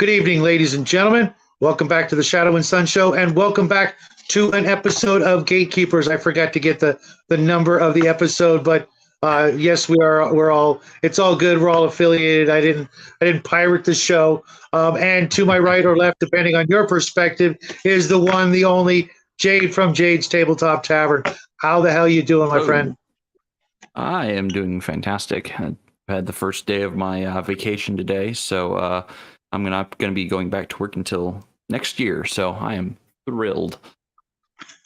Good evening, ladies and gentlemen. Welcome back to the Shadow and Sun Show, and welcome back to an episode of Gatekeepers. I forgot to get the number of the episode, but yes, we are. We're all. It's all good. We're all affiliated. I didn't pirate the show. And to my right or left, depending on your perspective, is the one, the only Jade from Jade's Tabletop Tavern. How the hell you doing, my friend? I am doing fantastic. I had the first day of my vacation today, so I'm not going to be going back to work until next year. So I am thrilled.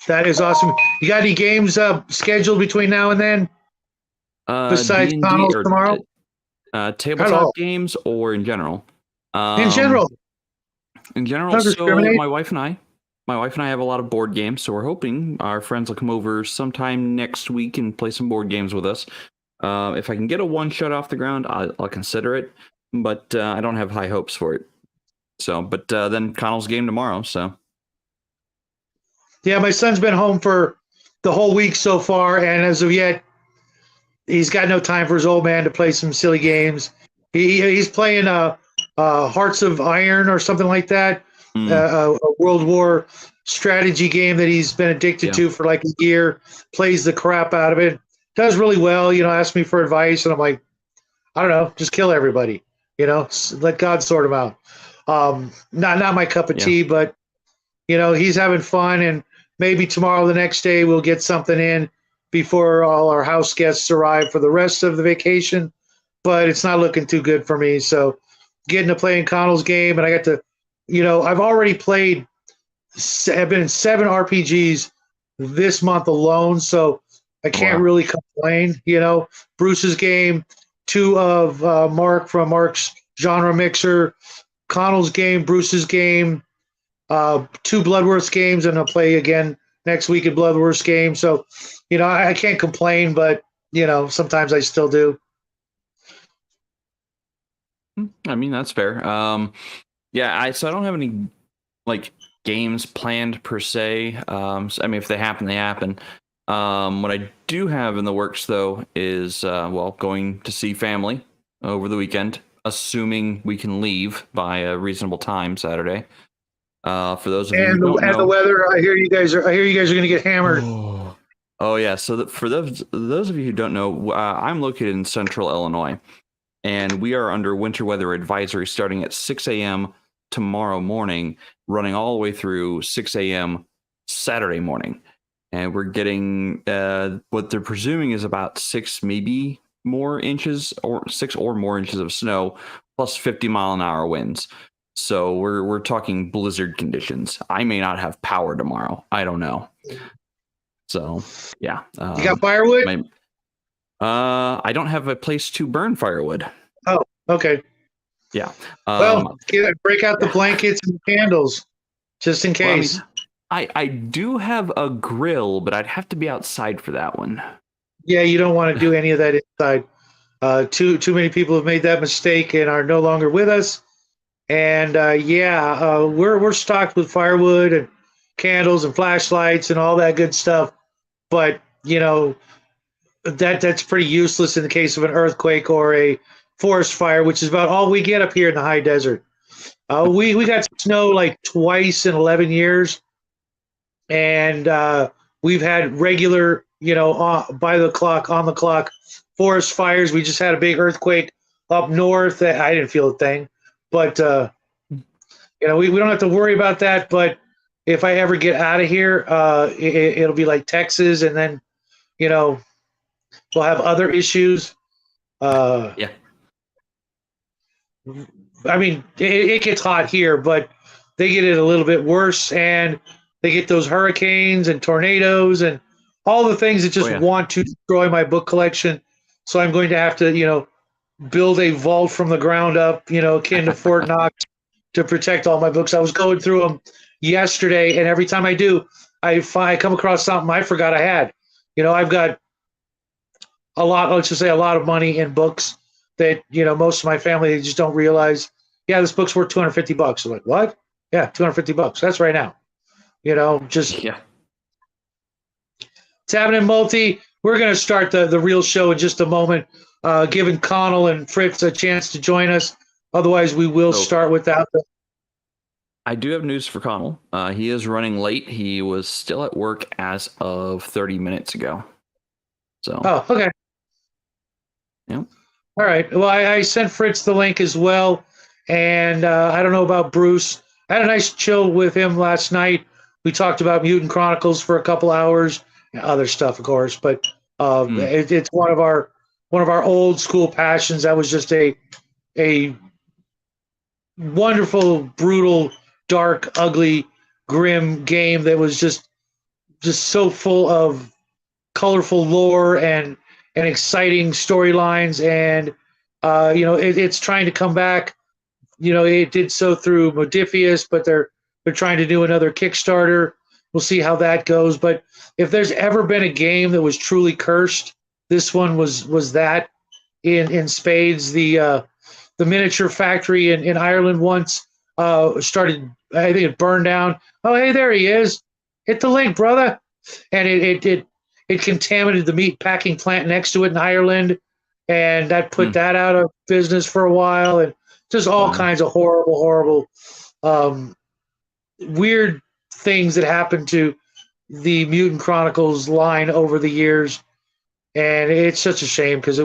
That is awesome. You got any games scheduled between now and then? Besides D&D Connell's tomorrow? Tabletop games or in general? In general. In general, so my wife and I have a lot of board games, so we're hoping our friends will come over sometime next week and play some board games with us. If I can get a one-shot off the ground, I'll consider it, but I don't have high hopes for it. So, but then Connell's game tomorrow, so. Yeah, my son's been home for the whole week so far, and as of yet, he's got no time for his old man to play some silly games. He's playing Hearts of Iron or something like that, a World War strategy game that he's been addicted to for like a year, plays the crap out of it, does really well, asks me for advice, and I'm like, I don't know, just kill everybody, let God sort him out. Not my cup of tea, but, he's having fun, and maybe tomorrow, the next day, we'll get something in before all our house guests arrive for the rest of the vacation, but it's not looking too good for me. So getting to play in Connell's game, and I got to, I've already played, I've been in 7 RPGs this month alone, so I can't really complain. Bruce's game, 2 of Mark from Mark's Genre Mixer, Connell's game, Bruce's game, 2 Bloodworth games, and I'll play again next week at Bloodworth game. So, I can't complain, but, sometimes I still do. I mean, that's fair. So I don't have any games planned per se. If they happen, they happen. What I do have in the works though is going to see family over the weekend, assuming we can leave by a reasonable time Saturday. For those of you who don't know, the weather, I hear you guys are going to get hammered. Oh yeah. So for those of you who don't know, I'm located in central Illinois, and we are under winter weather advisory starting at 6 a.m. tomorrow morning, running all the way through 6 a.m. Saturday morning. And we're getting what they're presuming is about 6 maybe more inches, or 6 or more inches of snow, plus 50-mile-an-hour winds. So we're talking blizzard conditions. I may not have power tomorrow. I don't know. So yeah. You got firewood? I don't have a place to burn firewood. Oh, okay. Yeah. Break out the blankets and candles, just in case. Well, I do have a grill, but I'd have to be outside for that one. Yeah, you don't want to do any of that inside. Too many people have made that mistake and are no longer with us. And we're stocked with firewood and candles and flashlights and all that good stuff. But that's pretty useless in the case of an earthquake or a forest fire, which is about all we get up here in the high desert. We got snow like twice in 11 years. And we've had regular, by the clock, on the clock, forest fires. We just had a big earthquake up north. I didn't feel a thing, but we don't have to worry about that. But if I ever get out of here, it'll be like Texas, and then we'll have other issues. I mean, it gets hot here, but they get it a little bit worse, and they get those hurricanes and tornadoes and all the things that just want to destroy my book collection. So I'm going to have to, build a vault from the ground up, akin to Fort Knox, to protect all my books. I was going through them yesterday, and every time I do, I come across something I forgot I had. I've got let's just say a lot of money in books that, most of my family, they just don't realize, this book's worth $250. I'm like, what? Yeah, $250. That's right now. Tavern and Multi. We're going to start the real show in just a moment, giving Connell and Fritz a chance to join us. Otherwise, we will start without them. I do have news for Connell. He is running late. He was still at work as of 30 minutes ago. So. Oh, okay. Yep. All right. Well, I sent Fritz the link as well, and I don't know about Bruce. I had a nice chill with him last night. We talked about Mutant Chronicles for a couple hours, and other stuff, of course. But it's one of our old school passions. That was just a wonderful, brutal, dark, ugly, grim game that was just so full of colorful lore and exciting storylines. And it's trying to come back. It did so through Modifius, but they're trying to do another Kickstarter. We'll see how that goes. But if there's ever been a game that was truly cursed, this one was that in spades. The miniature factory in Ireland once started. I think it burned down. Oh, hey, there he is. Hit the link, brother. And it contaminated the meat packing plant next to it in Ireland, and that put that out of business for a while. And just all kinds of horrible, weird things that happened to the Mutant Chronicles line over the years. And it's such a shame because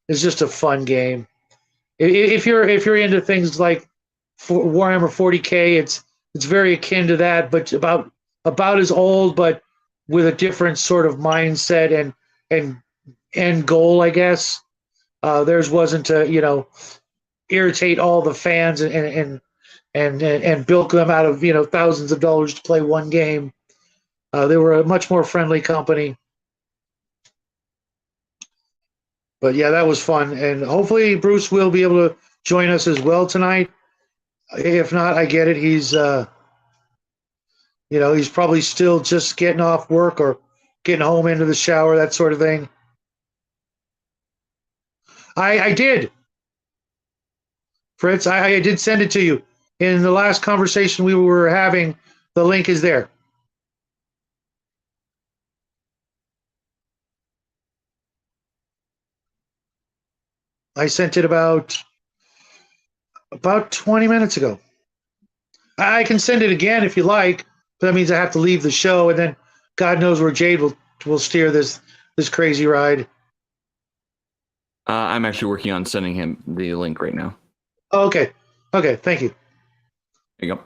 it's just a fun game. If you're into things like Warhammer 40K, it's very akin to that, but about as old, but with a different sort of mindset and end goal, I guess. Theirs wasn't to irritate all the fans and bilk them out of thousands of dollars to play one game. They were a much more friendly company. But yeah, that was fun, and hopefully Bruce will be able to join us as well tonight. If not, I get it. He's he's probably still just getting off work or getting home into the shower, that sort of thing. I did, Fritz. I did send it to you in the last conversation we were having. The link is there. I sent it about 20 minutes ago. I can send it again if you like, but that means I have to leave the show, and then God knows where Jade will steer this crazy ride. I'm actually working on sending him the link right now. Oh, okay. Thank you. There you go.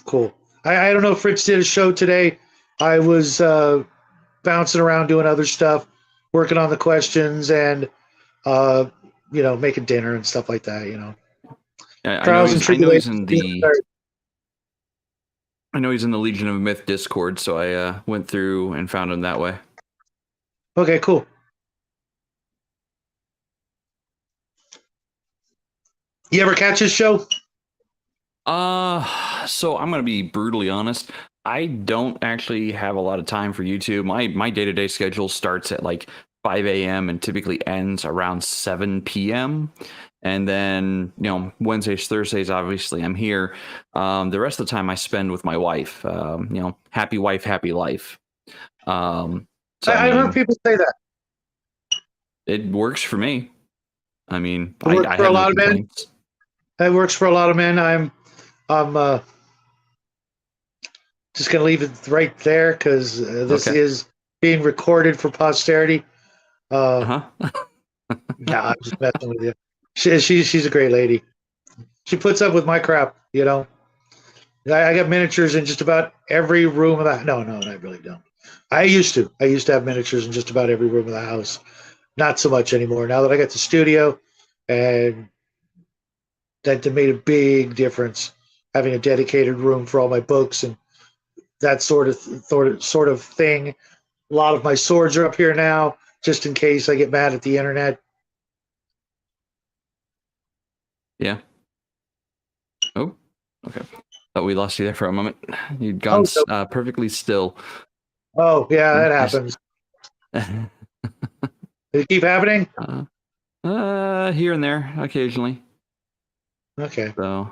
Cool. I don't know if Fritz did a show today. I was bouncing around doing other stuff, working on the questions and making dinner and stuff like that. I know he's in the Legion of Myth Discord, so I went through and found him that way. Okay, cool. You ever catch his show? So I'm gonna be brutally honest. I don't actually have a lot of time for YouTube. My day-to-day schedule starts at like 5 a.m. and typically ends around 7 p.m. And then, Wednesdays, Thursdays, obviously I'm here. The rest of the time I spend with my wife. Happy wife, happy life. So I've heard people say that. It works for me. I mean, it works for a lot of men. It works for a lot of men. I'm just going to leave it right there because this is being recorded for posterity. No, I'm just messing with you. She's a great lady. She puts up with my crap, I got miniatures in just about every room of the. No, I really don't. I used to have miniatures in just about every room of the house. Not so much anymore. Now that I got the studio, and that made a big difference. Having a dedicated room for all my books and that sort of thing. A lot of my swords are up here now, just in case I get mad at the internet. Yeah. Oh, okay. Thought we lost you there for a moment. You'd gone perfectly still. Oh, yeah, that happens. Did it keep happening? Here and there, occasionally. Okay. So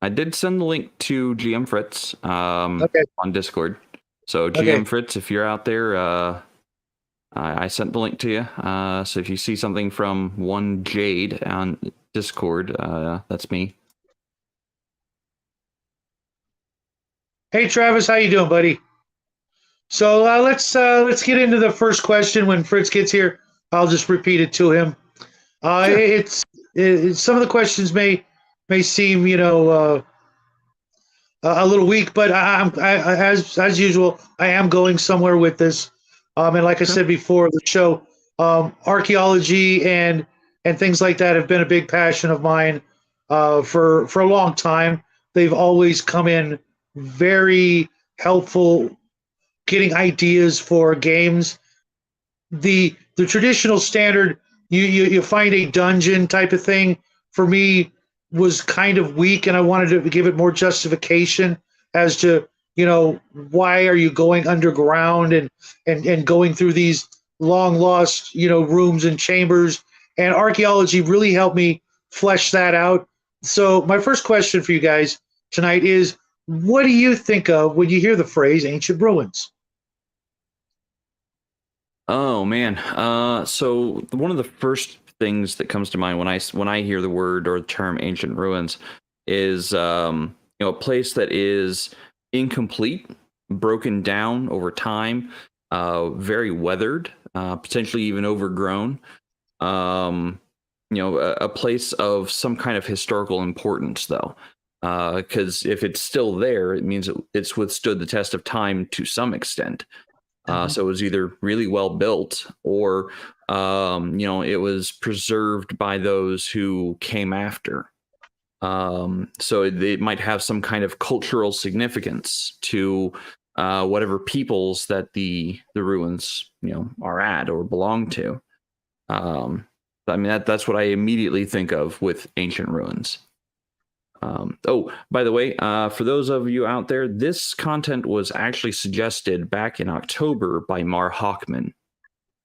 I did send the link to GM Fritz on Discord. So GM Fritz, if you're out there, I sent the link to you. So if you see something from one Jade on Discord, that's me. Hey Travis, how you doing, buddy? So let's get into the first question. When Fritz gets here, I'll just repeat it to him. Sure. Some of the questions may seem a little weak, but as usual, I am going somewhere with this. And like I Okay. said before, the show, archaeology and things like that have been a big passion of mine for a long time. They've always come in very helpful getting ideas for games. The traditional standard, you find a dungeon type of thing, for me was kind of weak, and I wanted to give it more justification as to why are you going underground and going through these long lost rooms and chambers, and archaeology really helped me flesh that out. So my first question for you guys tonight is, what do you think of when you hear the phrase ancient ruins? Oh man. So one of the first things that comes to mind when I hear the word or the term ancient ruins is a place that is incomplete, broken down over time, very weathered, potentially even overgrown. Um, a place of some kind of historical importance, though, because if it's still there, it means it's withstood the test of time to some extent. Mhm. So it was either really well built or, it was preserved by those who came after. So it might have some kind of cultural significance to whatever peoples that the ruins, are at or belong to. Um, I mean, that's what I immediately think of with ancient ruins. Oh, by the way, for those of you out there, this content was actually suggested back in October by Mar Hockman.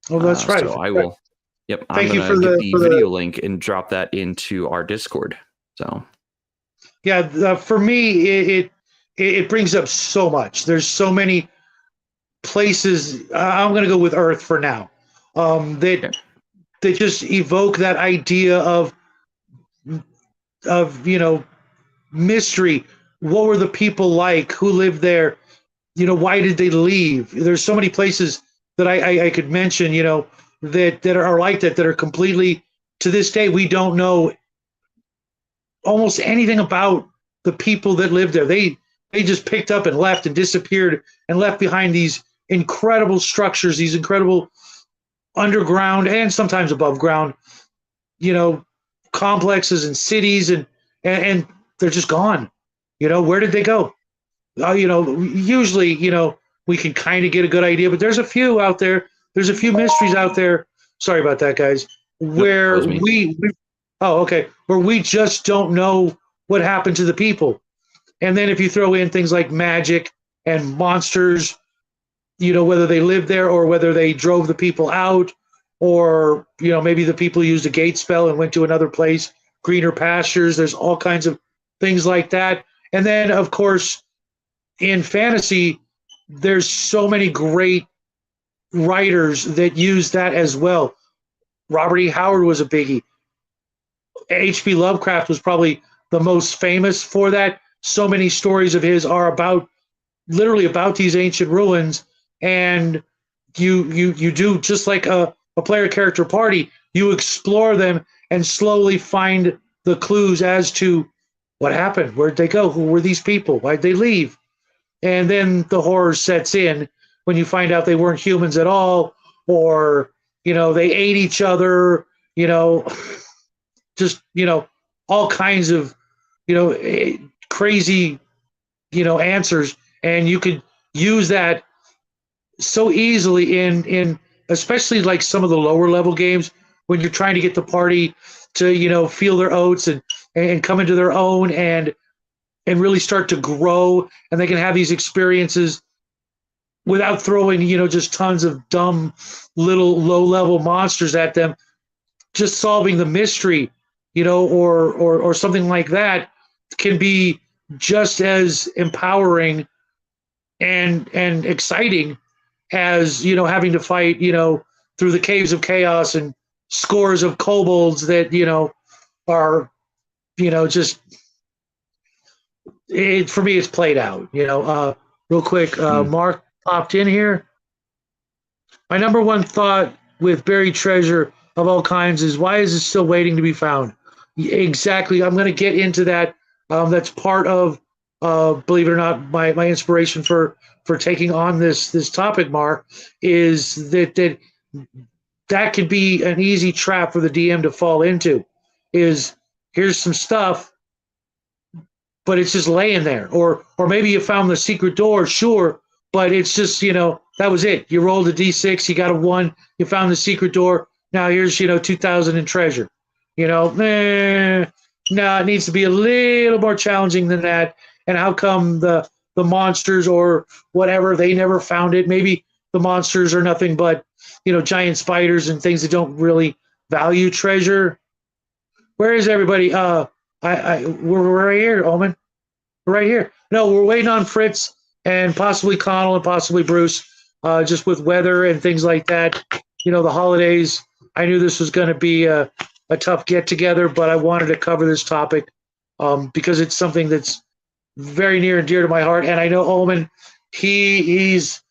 Oh, that's right. So I will, yep, I'm Thank you gonna for get the the for the video link and drop that into our Discord. So yeah. For me, it brings up so much. There's so many places. I'm going to go with Earth for now. That okay. just evoke that idea of mystery. What were the people like? Who lived there? Why did they leave? There's so many places that I could mention. That are like that are completely, to this day we don't know almost anything about the people that lived there. They just picked up and left and disappeared and left behind these incredible structures, these incredible underground and sometimes above ground, you know, complexes and cities, and they're just gone. Where did they go? Usually, we can kind of get a good idea, but there's a few out there. There's a few mysteries out there. Sorry about that, guys. Nope, that Where was me. oh, okay, where we just don't know what happened to the people. And then if you throw in things like magic and monsters, whether they lived there or whether they drove the people out, or maybe the people used a gate spell and went to another place, greener pastures. There's all kinds of things like that. And then, of course, in fantasy, there's so many great writers that use that as well. Robert E. Howard was a biggie. H.P. Lovecraft was probably the most famous for that. So many stories of his are about, literally about these ancient ruins, and you do just like a player character party. You explore them and slowly find the clues as to what happened, where'd they go, who were these people, why'd they leave, and then the horror sets in when you find out they weren't humans at all, or they ate each other, you know just all kinds of crazy answers, and you could use that so easily in especially like some of the lower level games, when you're trying to get the party to feel their oats and come into their own and really start to grow, and they can have these experiences without throwing just tons of dumb little low level monsters at them, just solving the mystery, or something like that, can be just as empowering and exciting as having to fight through the caves of chaos and scores of kobolds that are just for me, it's played out. Real quick, Mark popped in here. My number one thought with buried treasure of all kinds is why is it still waiting to be found? Exactly. I'm going to get into that. That's part of, believe it or not, my inspiration for taking on this topic, Mark, is that could be an easy trap for the DM to fall into. Is here's some stuff, but it's just laying there, or maybe you found the secret door, sure, but it's just that was it. You rolled a d6, you got a 1, you found the secret door. Now here's 2,000 in treasure. No, it needs to be a little more challenging than that. And how come the monsters or whatever, they never found it? Maybe the monsters are nothing but giant spiders and things that don't really value treasure. Where is everybody? We're right here, Omen. We're right here. No, we're waiting on Fritz and possibly Connell and possibly Bruce. Just with weather and things like that. The holidays. I knew this was going to be a tough get together, but I wanted to cover this topic because it's something that's very near and dear to my heart. And I know Omen, he's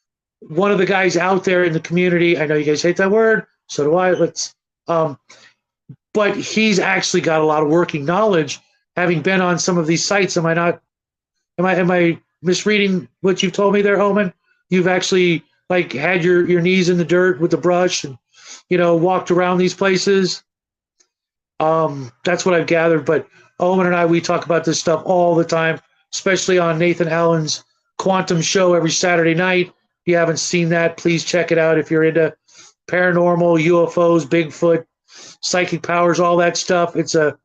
one of the guys out there in the community. I know you guys hate that word, so do I. But he's actually got a lot of working knowledge, having been on some of these sites. Am I misreading what you've told me there, Omen? You've actually had your knees in the dirt with the brush and walked around these places. That's what I've gathered. But Omen and I, we talk about this stuff all the time, especially on Nathan Allen's Quantum Show every Saturday night. If you haven't seen that, please check it out. If you're into paranormal, UFOs, Bigfoot, psychic powers, all that stuff, it's a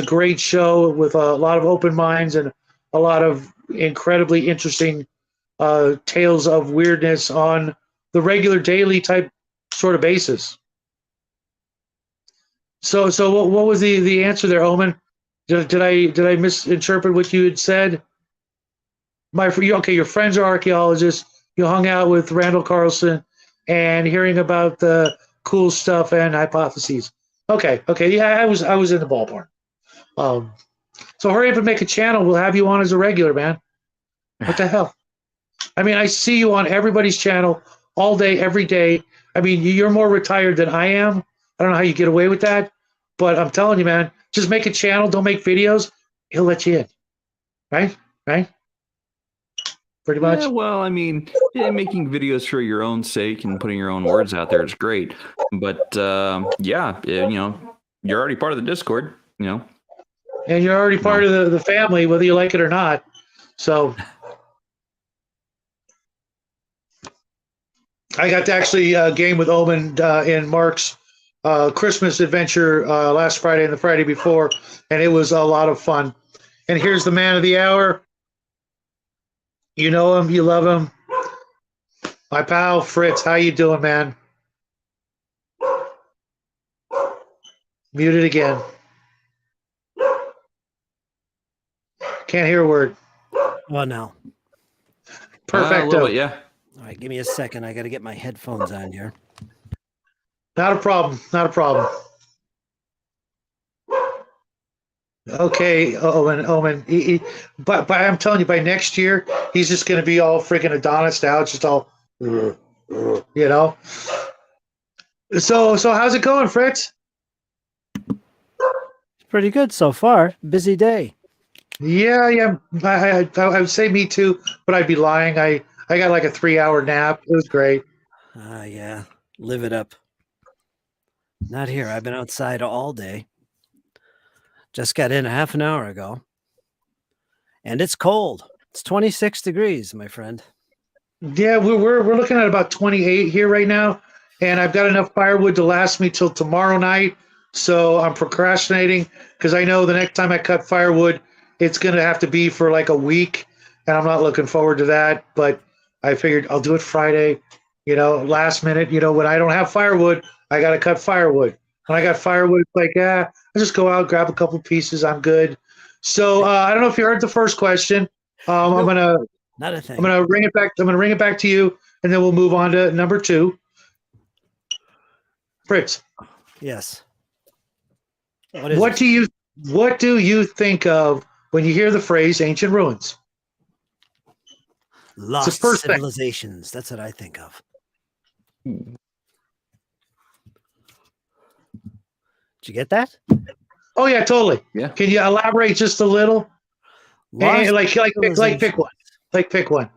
great show with a lot of open minds and a lot of incredibly interesting tales of weirdness on the regular daily type sort of basis. So what was the answer there, Omen? Did I misinterpret what you had said? Your friends are archaeologists. You hung out with Randall Carlson and hearing about the cool stuff and hypotheses. Okay, yeah, I was in the ballpark. So hurry up and make a channel. We'll have you on as a regular, man. What the hell? I mean, I see you on everybody's channel all day, every day. I mean, you're more retired than I am. I don't know how you get away with that, but I'm telling you, man, just make a channel. Don't make videos. He'll let you in. Right? Pretty much. Yeah, well, I mean, making videos for your own sake and putting your own words out there is great. But yeah, you're already part of the Discord, And you're already part of the family, whether you like it or not. So I got to actually game with Omen in Mark's Christmas adventure last Friday and the Friday before, and it was a lot of fun. And here's the man of the hour. You know him, you love him. My pal Fritz, how you doing, man? Muted again. Can't hear a word. Oh, no. Perfecto. A little bit, yeah. All right, give me a second. I got to get my headphones on here. Not a problem. Okay, Owen. But I'm telling you, by next year, he's just going to be all freaking Adonis now. It's just all, So how's it going, Fritz? Pretty good so far. Busy day. Yeah. I would say me too, but I'd be lying. I got like a 3-hour nap. It was great. Yeah. Live it up. Not here. I've been outside all day. Just got in a half an hour ago. And it's cold. It's 26 degrees, my friend. Yeah, we're looking at about 28 here right now, and I've got enough firewood to last me till tomorrow night. So I'm procrastinating because I know the next time I cut firewood, it's going to have to be for like a week, and I'm not looking forward to that. But I figured I'll do it Friday, last minute. When I don't have firewood, I got to cut firewood. When I got firewood, it's like, I just go out, grab a couple pieces, I'm good. So I don't know if you heard the first question. I'm gonna Not a thing. I'm gonna ring it back. I'm gonna ring it back to you, and then we'll move on to number 2. Fritz. Yes. What do you think of when you hear the phrase ancient ruins? Lost first thing. civilizations. That's what I think of. Did you get that? Oh yeah, totally. Yeah. Can you elaborate just a little? Lost Like pick one. Like pick one.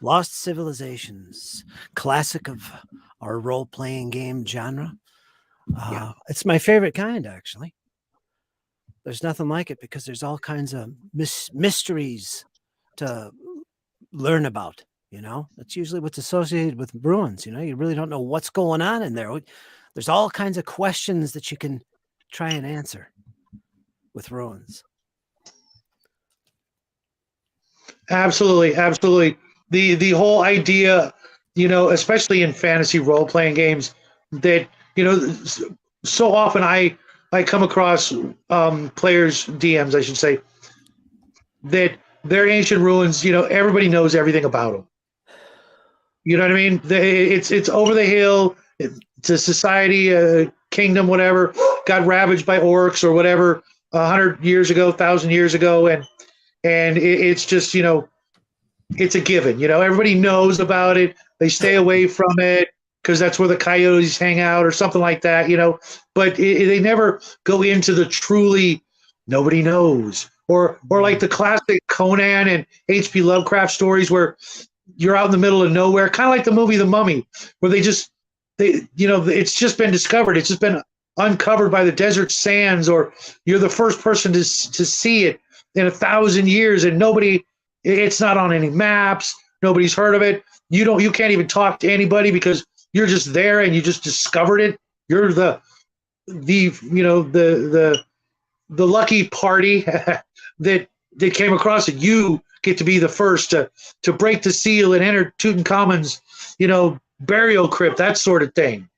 Lost Civilizations, classic of our role-playing game genre. It's my favorite kind, actually. There's nothing like it because there's all kinds of mysteries to learn about. That's usually what's associated with ruins. You really don't know what's going on in there. There's all kinds of questions that you can try and answer with ruins. Absolutely, absolutely. The whole idea, especially in fantasy role playing games, that so often I come across players, DMs, I should say, that they're ancient ruins. Everybody knows everything about them. You know what I mean? It's over the hill. It's a society, a kingdom, whatever, got ravaged by orcs or whatever 100 years ago, 1,000 years ago, and it's just it's a given. Everybody knows about it. They stay away from it because that's where the coyotes hang out or something like that. But they never go into the truly nobody knows or like the classic Conan and H.P. Lovecraft stories where you're out in the middle of nowhere, kind of like the movie The Mummy, where it's just been discovered. It's just been uncovered by the desert sands, or you're the first person to see it in 1,000 years, and it's not on any maps. Nobody's heard of it. You can't even talk to anybody because you're just there and you just discovered it. You're the lucky party that came across it. You get to be the first to break the seal and enter Tutankhamun's, burial crypt, that sort of thing.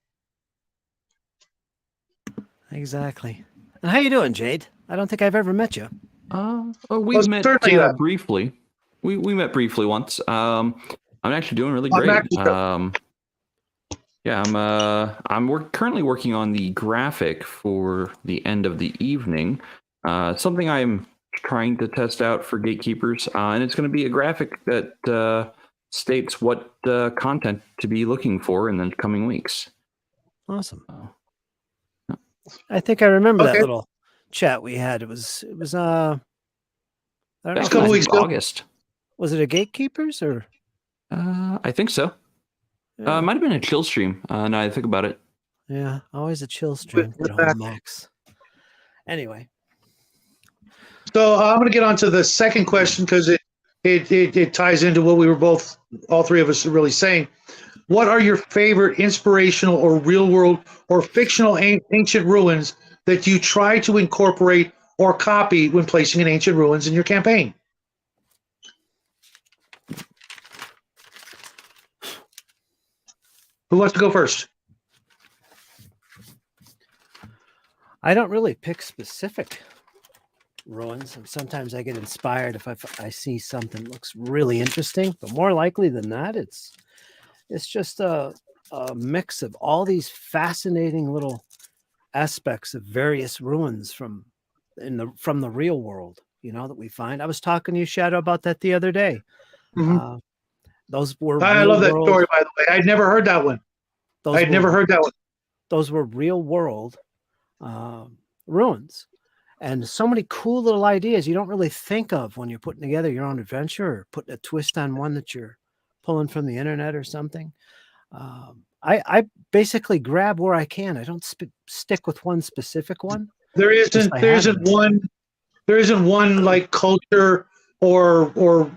Exactly. And how you doing, Jade? I don't think I've ever met you. We met briefly. We met briefly once. I'm actually doing really great. I'm currently working on the graphic for the end of the evening. Something I'm trying to test out for Gatekeepers, and it's going to be a graphic that states what content to be looking for in the coming weeks. Awesome. I think I remember that little chat we had. It was I don't know, a couple weeks ago. August. Was it a Gatekeepers or? I think so. Yeah. It might have been a chill stream. Now I think about it. Yeah, always a chill stream. Good old Max. Anyway. So I'm going to get on to the second question because it ties into what we were all three of us are really saying. What are your favorite inspirational or real world or fictional ancient ruins that you try to incorporate or copy when placing an ancient ruins in your campaign? Who wants to go first? I don't really pick specific ruins, and sometimes I get inspired if I see something that looks really interesting, but more likely than not, it's just a mix of all these fascinating little aspects of various ruins from the real world, that we find. I was talking to you, Shadow, about that the other day. Mm-hmm. Those were I love that story, by the way. I'd never heard that one. Those were real world ruins, and so many cool little ideas you don't really think of when you're putting together your own adventure or putting a twist on one that you're pulling from the internet or something. I basically grab where I can. I don't stick with one specific one. There isn't one like culture or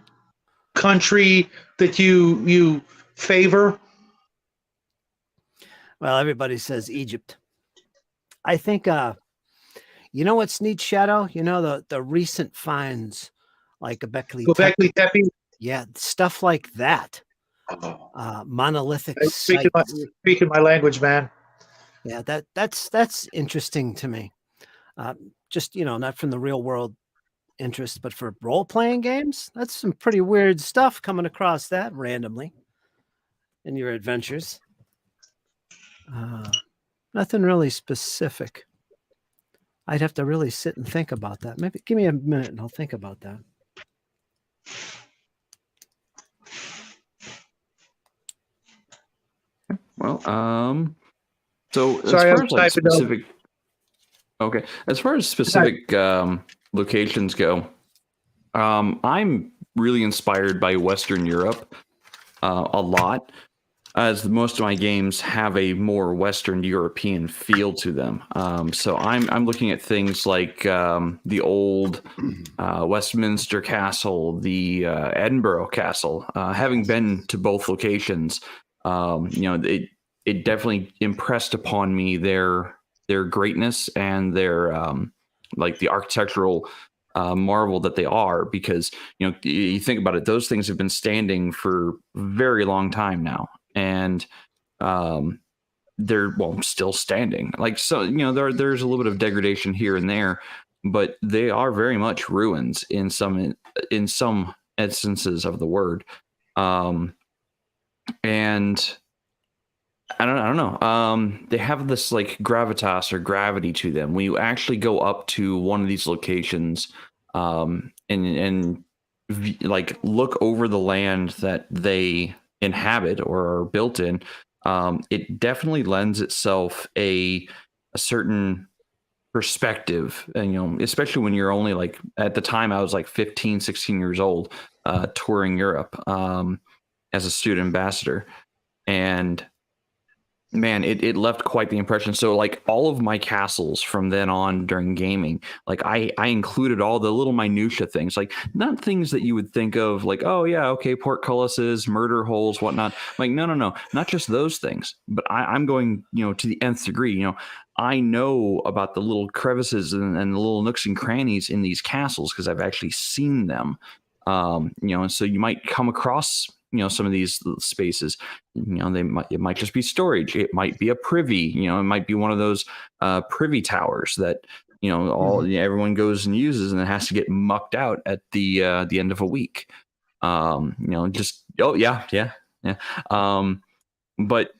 country that you favor. Well, everybody says Egypt. I think what's neat, Shadow? The recent finds like Göbekli Tepe. Yeah, stuff like that. Monolithic speaking my language, man. Yeah, that's interesting to me. Just not from the real world interest, but for role-playing games, that's some pretty weird stuff coming across that randomly in your adventures. Nothing really specific. I'd have to really sit and think about that. Maybe give me a minute and I'll think about that. Well, so as Sorry, I far was as like typing notes. specific, okay, as far as specific locations go, I'm really inspired by Western Europe a lot, as most of my games have a more Western European feel to them. So I'm looking at things like the old Westminster Castle, the Edinburgh Castle. Having been to both locations, it definitely impressed upon me their greatness and their like the architectural marvel that they are, because you think about it, those things have been standing for a very long time now, and they're still standing. Like, so there's a little bit of degradation here and there, but they are very much ruins in some instances of the word. And I don't know. They have this like gravitas or gravity to them. When you actually go up to one of these locations, and like look over the land that they inhabit or are built in, it definitely lends itself a certain perspective. And especially when you're only like, at the time I was like 15, 16 years old, touring Europe as a student ambassador, and man, it left quite the impression. So like all of my castles from then on during gaming, like I included all the little minutia things, like not things that you would think of like, oh yeah, okay, portcullises, murder holes, whatnot. Like no, not just those things, but I'm going to the nth degree. I know about the little crevices and the little nooks and crannies in these castles because I've actually seen them. And so you might come across some of these spaces. It might just be storage. It might be a privy. It might be one of those privy towers that everyone goes and uses, and it has to get mucked out at the end of a week. Just yeah. But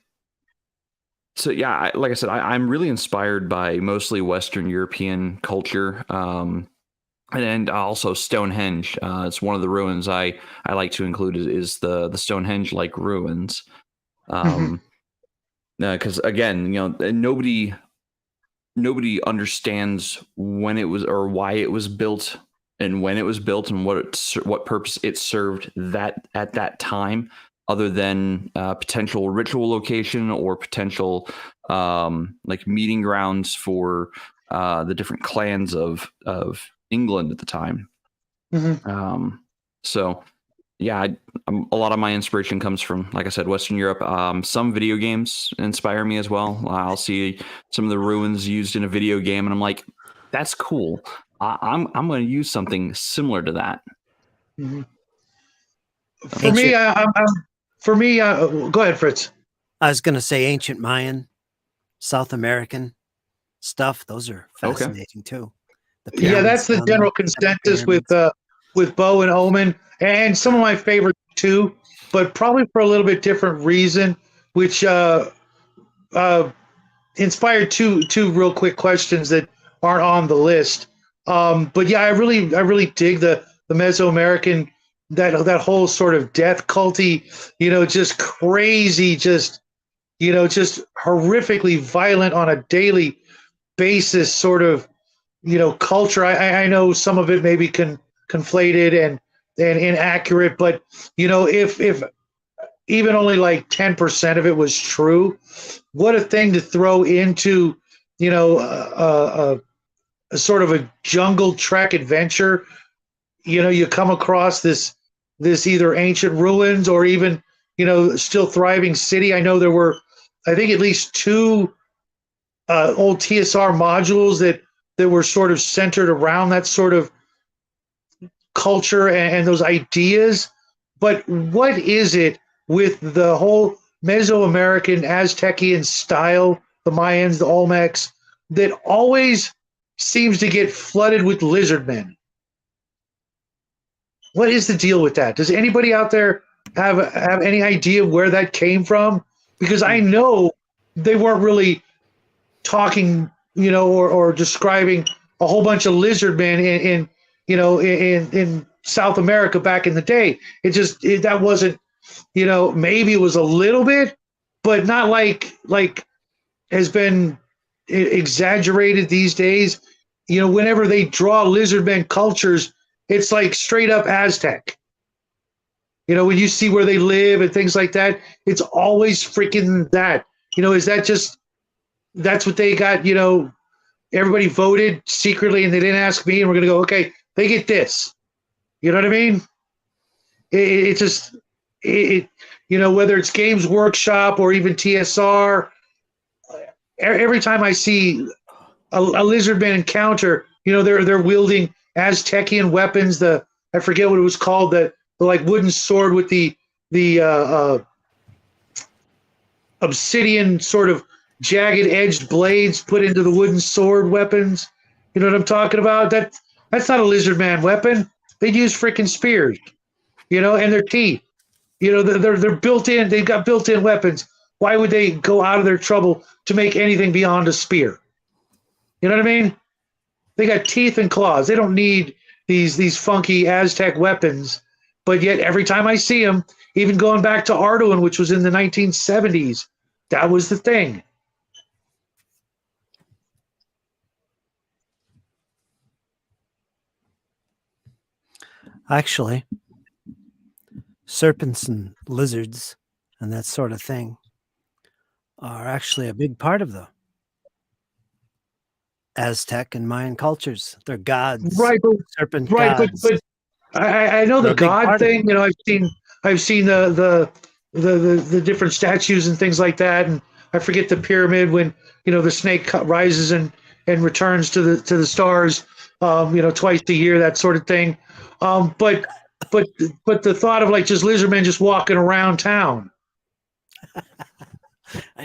so yeah, like I said, I'm really inspired by mostly Western European culture. And also Stonehenge. It's one of the ruins I like to include is the Stonehenge like ruins. Because again, nobody understands when it was or why it was built and when it was built and what purpose it served at that time, other than potential ritual location or potential like meeting grounds for the different clans of England at the time. So yeah, a lot of my inspiration comes from, like I said, Western Europe. Some video games inspire me as well. I'll see some of the ruins used in a video game and I'm like, that's cool. I'm going to use something similar to that. For me, go ahead, Fritz. I was going to say ancient Mayan, South American stuff. Those are fascinating too. Yeah, that's the general consensus with Bo and Omen, and some of my favorites too, but probably for a little bit different reason, which inspired two real quick questions that aren't on the list. But yeah, I really dig the Mesoamerican, that whole sort of death culty, just crazy, just horrifically violent on a daily basis sort of culture. I know some of it may be conflated and inaccurate, but if even only like 10% of it was true, what a thing to throw into a sort of a jungle trek adventure. You come across this either ancient ruins or even still thriving city. I know there were, I think, at least two old TSR modules that were sort of centered around that sort of culture and those ideas. But what is it with the whole Mesoamerican Aztecian style, the Mayans, the Olmecs, that always seems to get flooded with lizard men? What is the deal with that? Does anybody out there have any idea where that came from? Because I know they weren't really talking or describing a whole bunch of lizard men in South America back in the day. That wasn't, maybe it was a little bit, but not like has been exaggerated these days. Whenever they draw lizard men cultures, it's like straight up Aztec. When you see where they live and things like that, it's always freaking that. Is that just that's what they got? Everybody voted secretly and they didn't ask me, and we're gonna go, okay, they get this. You know what I mean? Whether it's Games Workshop or even TSR, every time I see a lizardman encounter, they're wielding Aztecian weapons. I forget what it was called, the like wooden sword with the obsidian sort of jagged edged blades put into the wooden sword weapons. You know what I'm talking about? That's not a lizardman weapon. They'd use freaking spears, and their teeth. They're built in. They've got built-in weapons. Why would they go out of their trouble to make anything beyond a spear? You know what I mean? They got teeth and claws. They don't need these funky Aztec weapons. But yet every time I see them, even going back to Arduin, which was in the 1970s, that was the thing. Actually, serpents and lizards and that sort of thing are actually a big part of the Aztec and Mayan cultures. They're gods, Right, serpent right, gods. but I know the god thing. I've seen the different statues and things like that, and I forget the pyramid when the snake rises and returns to the stars, twice a year, that sort of thing. But the thought of like just lizardmen just walking around town.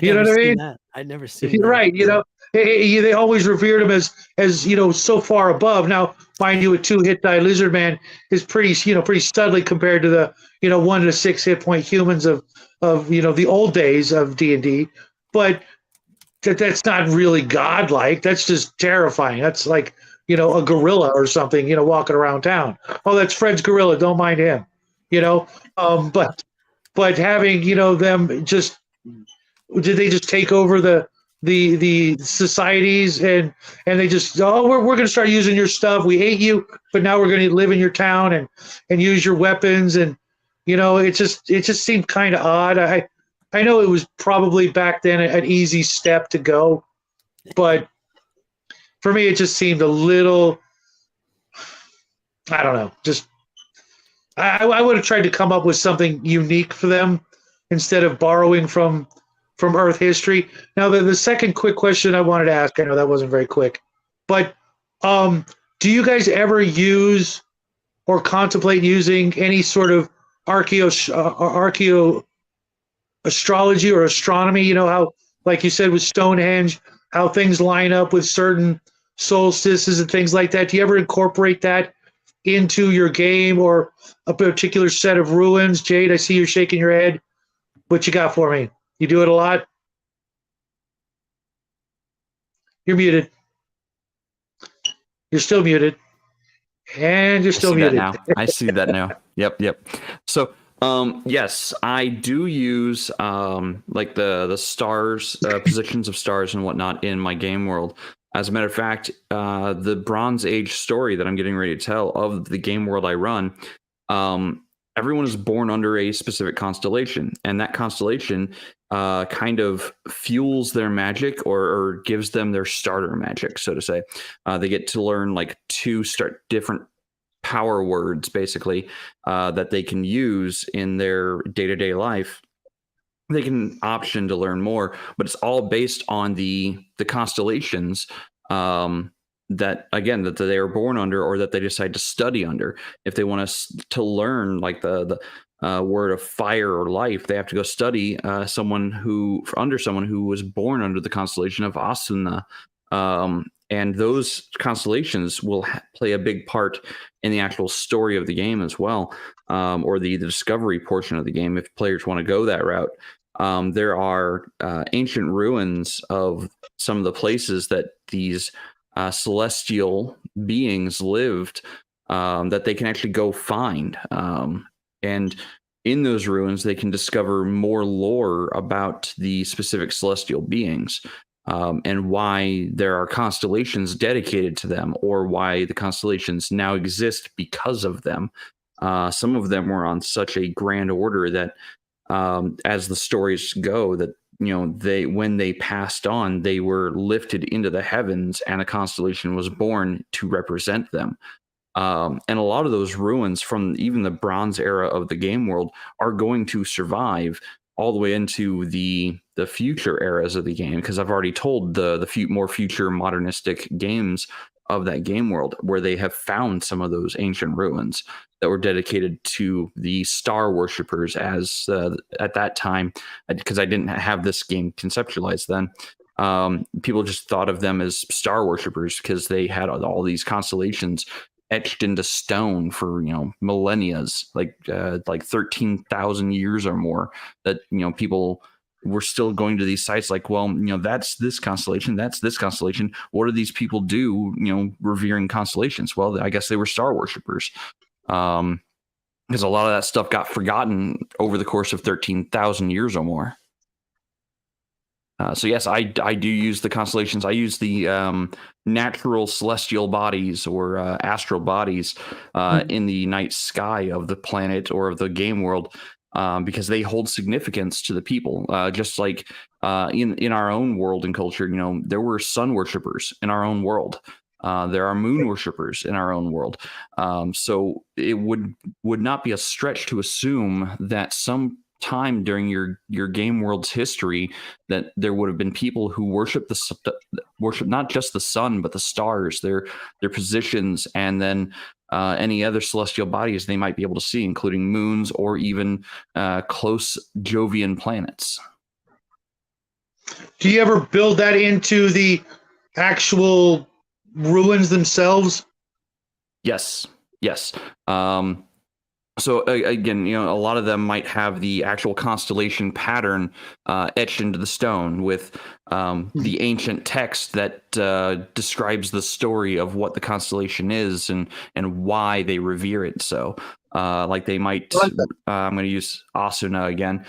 You know what I mean? I'd never seen You're that. right. They always revered him as so far above. Now, mind you, a 2-hit die lizardman is pretty studly compared to the 1 to 6 hit point humans of the old days of D&D. But that's not really godlike. That's just terrifying. That's like a gorilla or something walking around town. Oh, that's Fred's gorilla. Don't mind him. But having them just, did they just take over the societies and they just, we're going to start using your stuff. We hate you, but now we're going to live in your town and use your weapons. And it just seemed kind of odd. I know it was probably back then an easy step to go, but for me it just seemed a little, I don't know, just I would have tried to come up with something unique for them instead of borrowing from Earth history. Now, the second quick question I wanted to ask, I know that wasn't very quick, but do you guys ever use or contemplate using any sort of archaeo astrology or astronomy? How, like you said, with Stonehenge, how things line up with certain solstices and things like that. Do you ever incorporate that into your game or a particular set of ruins? Jade, I see you shaking your head. What you got for me? You do it a lot? You're muted. You're still muted. And you're still muted. I see that now. Yep. So, yes, I do use like the stars, positions of stars and whatnot in my game world. As a matter of fact, the Bronze Age story that I'm getting ready to tell of the game world I run, everyone is born under a specific constellation, and that constellation kind of fuels their magic or gives them their starter magic, so to say. They get to learn like 2 different power words, basically, that they can use in their day-to-day life. They can option to learn more, but it's all based on the constellations that they are born under or that they decide to study under. If they want to learn like the word of fire or life, they have to go study someone who was born under the constellation of Asuna. And those constellations will play a big part in the actual story of the game as well, or the discovery portion of the game if players want to go that route. there are ancient ruins of some of the places that these celestial beings lived that they can actually go find. And in those ruins, they can discover more lore about the specific celestial beings. And why there are constellations dedicated to them, or why the constellations now exist because of them. Some of them were on such a grand order that, as the stories go, that they, when they passed on, they were lifted into the heavens, and a constellation was born to represent them. And a lot of those ruins from even the Bronze era of the game world are going to survive all the way into the future eras of the game, because I've already told the more future modernistic games of that game world where they have found some of those ancient ruins that were dedicated to the star worshippers, as at that time, because I didn't have this game conceptualized then. People just thought of them as star worshippers because they had all these constellations etched into stone for millennia, like 13,000 years or more, that people were still going to these sites like, well, that's this constellation, that's this constellation, what do these people do revering constellations? Well, I guess they were star worshippers, because a lot of that stuff got forgotten over the course of 13,000 years or more. So yes, I do use the constellations. I use the natural celestial bodies or astral bodies in the night sky of the planet or of the game world, because they hold significance to the people. Just like in our own world and culture, there were sun worshippers in our own world. There are moon worshippers in our own world. So it would not be a stretch to assume that some time during your game world's history that there would have been people who worship not just the sun but the stars, their positions, and then any other celestial bodies they might be able to see, including moons or even close Jovian planets. Do you ever build that into the actual ruins themselves? Yes. So again, a lot of them might have the actual constellation pattern etched into the stone with the ancient text that describes the story of what the constellation is and why they revere it. So like they might, I'm going to use Asuna again.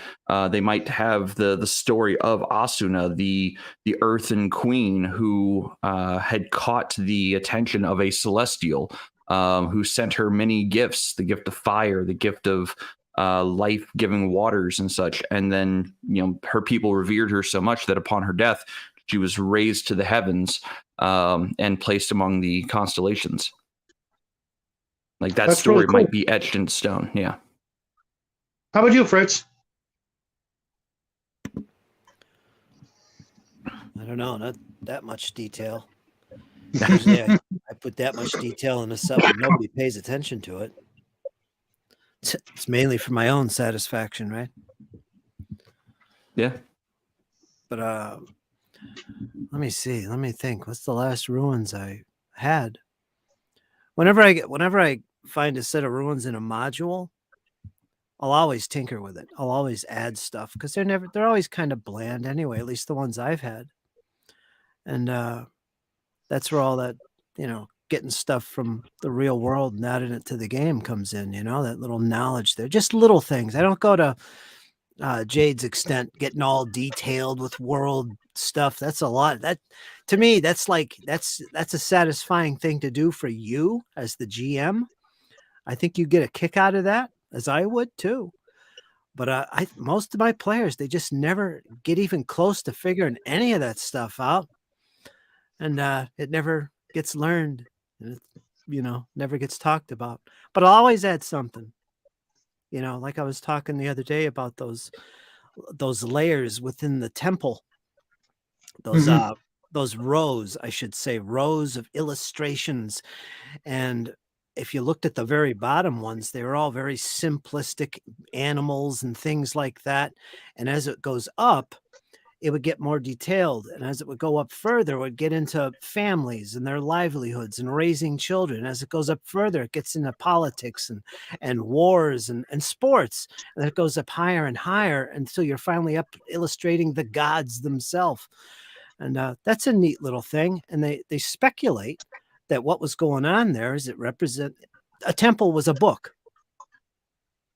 They might have the story of Asuna, the earthen queen who had caught the attention of a celestial, who sent her many gifts, the gift of fire, the gift of life-giving waters and such. And then, her people revered her so much that upon her death, she was raised to the heavens and placed among the constellations. Like that story really cool. Might be etched in stone. Yeah. How about you, Fritz? I don't know, not that much detail. Usually I put that much detail into something, nobody pays attention to it. It's mainly for my own satisfaction, right? Yeah. But let me see. Let me think. What's the last ruins I had? Whenever I find a set of ruins in a module, I'll always tinker with it. I'll always add stuff because they're always kind of bland anyway, at least the ones I've had. And that's where all that, getting stuff from the real world and adding it to the game comes in, that little knowledge there. Just little things. I don't go to Jade's extent, getting all detailed with world stuff. That's a lot. That, to me, that's a satisfying thing to do for you as the GM. I think you get a kick out of that, as I would too. But most of my players, they just never get even close to figuring any of that stuff out. And it never gets learned, and it, never gets talked about. But I'll always add something. Like I was talking the other day about those layers within the temple. Those rows, I should say, rows of illustrations. And if you looked at the very bottom ones, they were all very simplistic animals and things like that. And as it goes up, it would get more detailed. And as it would go up further, it would get into families and their livelihoods and raising children. As it goes up further, it gets into politics and wars and sports. And it goes up higher and higher until you're finally up illustrating the gods themselves. And that's a neat little thing. And they speculate that what was going on there is a temple was a book.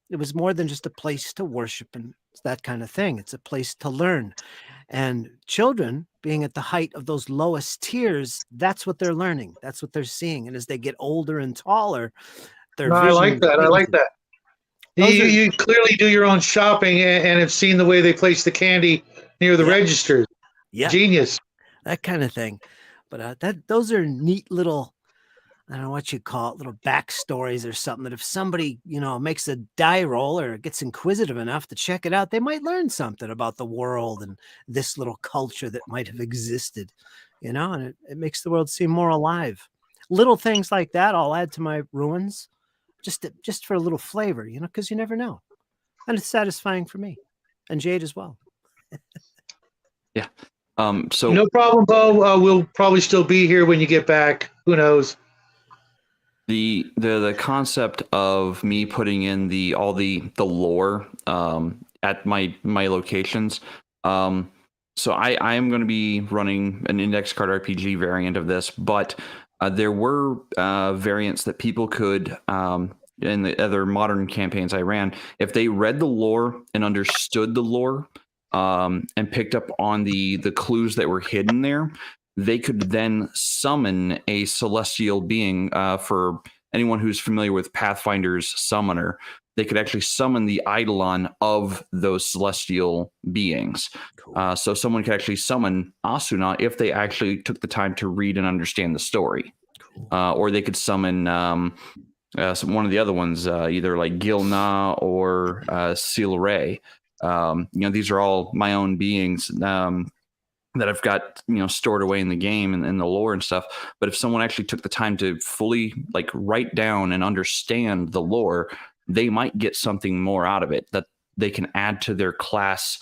It was more than just a place to worship and that kind of thing. It's a place to learn. And children being at the height of those lowest tiers, that's what they're learning. That's what they're seeing. And as they get older and taller, their I vision like that. I like that. You clearly do your own shopping and have seen the way they place the candy near the registers. Yeah. Genius. That kind of thing. But those are neat little, I don't know what you call it, little backstories or something that if somebody, makes a die roll or gets inquisitive enough to check it out, they might learn something about the world and this little culture that might have existed, and it makes the world seem more alive. Little things like that I'll add to my ruins just for a little flavor, because you never know. And it's satisfying for me and Jade as well. Yeah. So no problem, Bo. We'll probably still be here when you get back. Who knows? The concept of me putting in all the lore at my locations. So I am going to be running an index card RPG variant of this, but there were variants that people could in the other modern campaigns I ran, if they read the lore and understood the lore and picked up on the clues that were hidden there, they could then summon a celestial being. For anyone who's familiar with Pathfinder's Summoner, they could actually summon the Eidolon of those celestial beings. Cool. So someone could actually summon Asuna if they actually took the time to read and understand the story. Cool. Or they could summon one of the other ones, either like Gilna or Silray. These are all my own beings that I've got, stored away in the game and in the lore and stuff. But if someone actually took the time to fully write down and understand the lore, they might get something more out of it that they can add to their class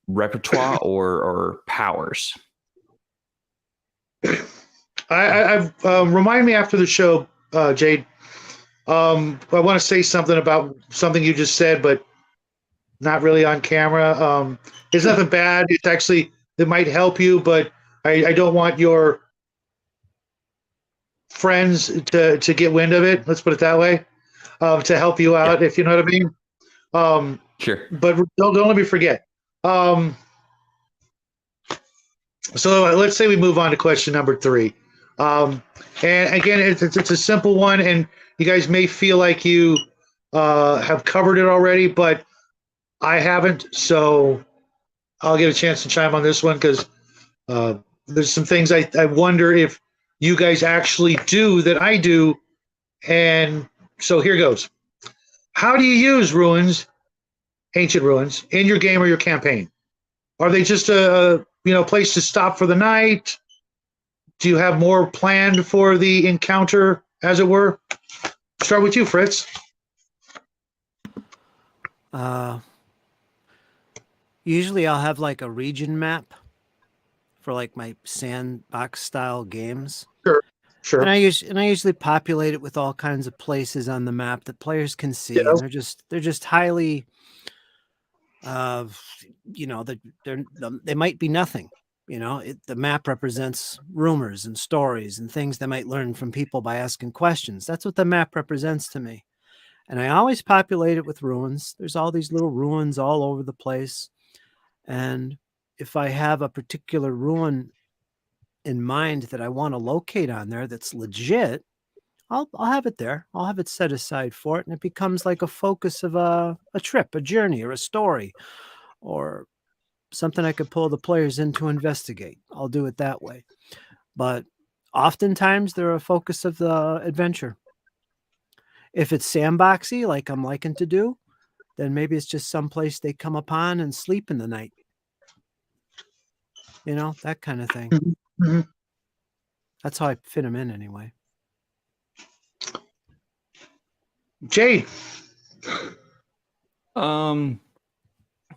repertoire or powers. I've remind me after the show, Jade. I want to say something about something you just said, but not really on camera. It's nothing bad. It's actually, it might help you, but I don't want your friends to get wind of it. Let's put it that way. To help you out, if you know what I mean. Sure. But don't let me forget. So let's say we move on to question number 3. And again, it's a simple one, and you guys may feel like you have covered it already, but I haven't, so I'll get a chance to chime on this one because there's some things I wonder if you guys actually do that I do. And so here goes. How do you use ruins, ancient ruins, in your game or your campaign? Are they just a place to stop for the night? Do you have more planned for the encounter, as it were? Start with you, Fritz. Usually I'll have a region map for my sandbox style games. Sure. And I usually populate it with all kinds of places on the map that players can see. Yeah. And they're just highly they might be nothing. The map represents rumors and stories and things they might learn from people by asking questions. That's what the map represents to me. And I always populate it with ruins. There's all these little ruins all over the place. And if I have a particular ruin in mind that I want to locate on there that's legit, I'll have it there. I'll have it set aside for it. And it becomes like a focus of a trip, a journey, or a story, or something I could pull the players in to investigate. I'll do it that way. But oftentimes they're a focus of the adventure. If it's sandboxy, like I'm liking to do, then maybe it's just someplace they come upon and sleep in the night. That kind of thing. Mm-hmm. That's how I fit them in anyway. Jade.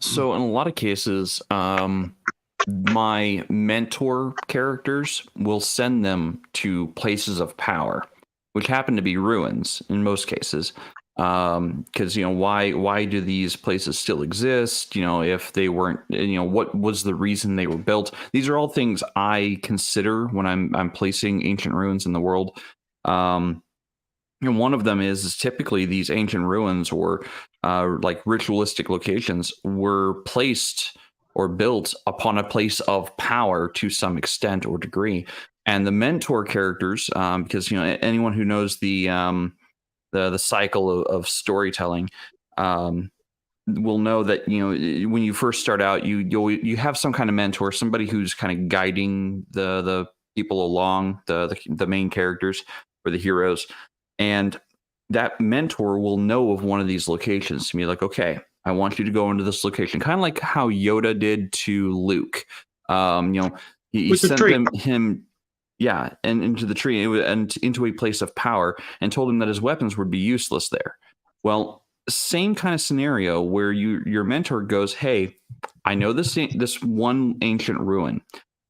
So in a lot of cases, my mentor characters will send them to places of power, which happen to be ruins in most cases. Because why do these places still exist? If they weren't, what was the reason they were built? These are all things I consider when I'm placing ancient ruins in the world. And one of them is typically these ancient ruins or like ritualistic locations were placed or built upon a place of power to some extent or degree. And the mentor characters, because anyone who knows the cycle of storytelling will know that when you first start out, you have some kind of mentor, somebody who's kind of guiding the people along, the main characters or the heroes. And that mentor will know of one of these locations to be like, okay, I want you to go into this location. Kind of like how Yoda did to Luke. He sent him, and into the tree and into a place of power and told him that his weapons would be useless there. Well, same kind of scenario where your mentor goes, hey, I know this one ancient ruin.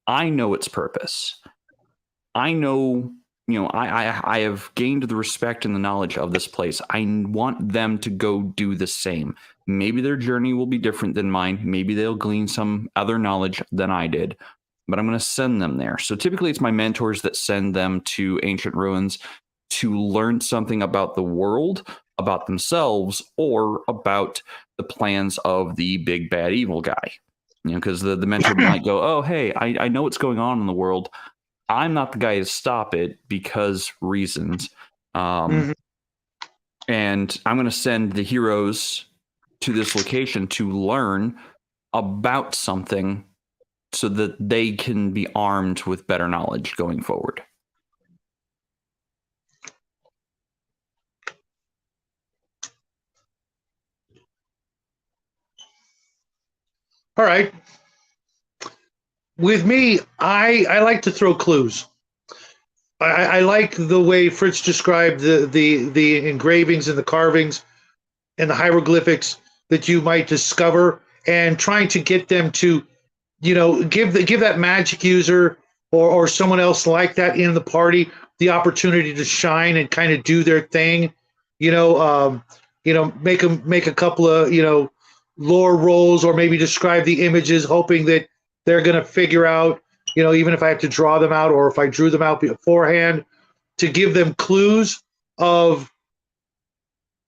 I know its purpose. I know... I have gained the respect and the knowledge of this place. I want them to go do the same. Maybe their journey will be different than mine. Maybe they'll glean some other knowledge than I did, but I'm going to send them there. So typically it's my mentors that send them to ancient ruins to learn something about the world, about themselves, or about the plans of the big bad evil guy. Because the mentor might go, oh, hey, I know what's going on in the world. I'm not the guy to stop it because reasons. And I'm going to send the heroes to this location to learn about something so that they can be armed with better knowledge going forward. All right. With me, I like to throw clues. I like the way Fritz described the engravings and the carvings and the hieroglyphics that you might discover, and trying to get them to, give that magic user or someone else like that in the party the opportunity to shine and kind of do their thing. Make a couple of lore rolls, or maybe describe the images, hoping that they're going to figure out, even if I have to draw them out or if I drew them out beforehand, to give them clues of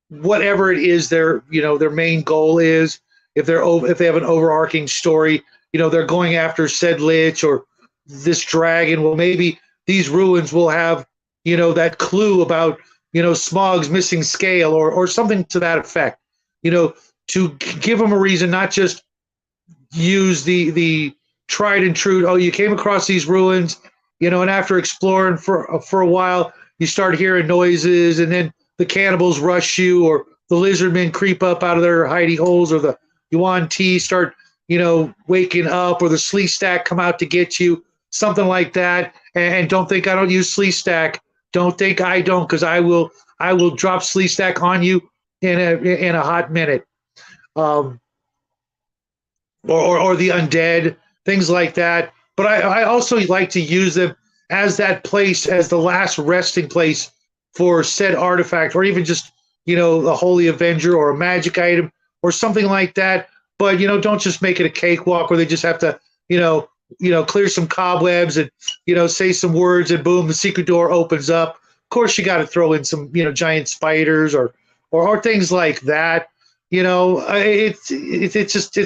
whatever it is their main goal is. If they have an overarching story, they're going after said lich or this dragon. Well, maybe these ruins will have, that clue about, Smog's missing scale or something to that effect, to give them a reason, not just use the tried and true. Oh, you came across these ruins, and after exploring for a while, you start hearing noises, and then the cannibals rush you, or the lizardmen creep up out of their hidey holes, or the Yuan Ti start, waking up, or the Slee Stack come out to get you, something like that. And don't think I don't use Slee Stack. Don't think I don't, because I will drop Slee Stack on you in a hot minute. Or the undead, things like that. But I also like to use them as that place, as the last resting place for said artifact, or even just, a Holy Avenger or a magic item or something like that. But, don't just make it a cakewalk where they just have to, clear some cobwebs and, say some words, and boom, the secret door opens up. Of course, you got to throw in some, giant spiders or things like that. It's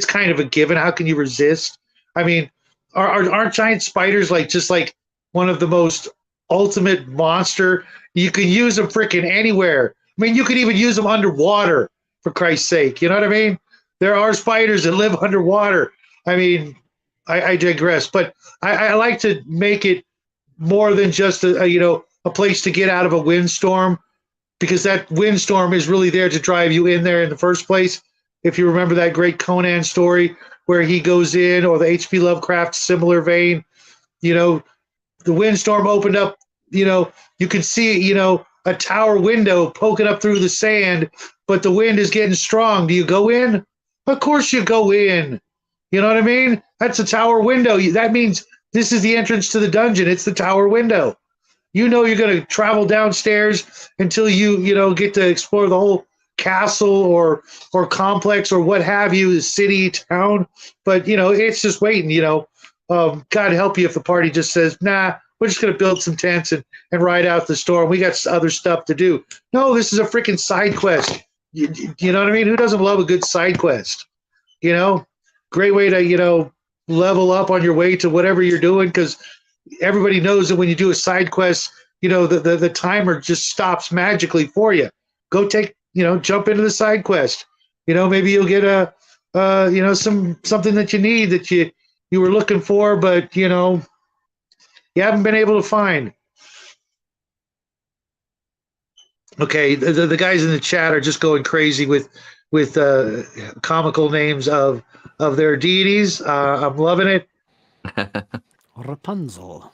kind of a given. How can you resist? I mean, aren't giant spiders like one of the most ultimate monster? You can use them freaking anywhere. I mean, you could even use them underwater, for Christ's sake. You know what I mean? There are spiders that live underwater. I mean, I digress, but I like to make it more than just a place to get out of a windstorm, because that windstorm is really there to drive you in there in the first place. If you remember that great Conan story where he goes in, or the H.P. Lovecraft similar vein, the windstorm opened up, you can see, a tower window poking up through the sand, but the wind is getting strong. Do you go in? Of course you go in. You know what I mean? That's a tower window. That means this is the entrance to the dungeon. It's the tower window. You know you're going to travel downstairs until you get to explore the whole castle or complex or what have you, the city, town. But it's just waiting. God help you if the party just says, "Nah, we're just going to build some tents and ride out the storm. We got other stuff to do." No, this is a freaking side quest. You know what I mean? Who doesn't love a good side quest? Great way to level up on your way to whatever you're doing, because everybody knows that when you do a side quest, the timer just stops magically for you. Go jump into the side quest. Maybe you'll get something that you need that you were looking for, but you haven't been able to find. Okay, the guys in the chat are just going crazy with comical names of their deities. I'm loving it. Rapunzel.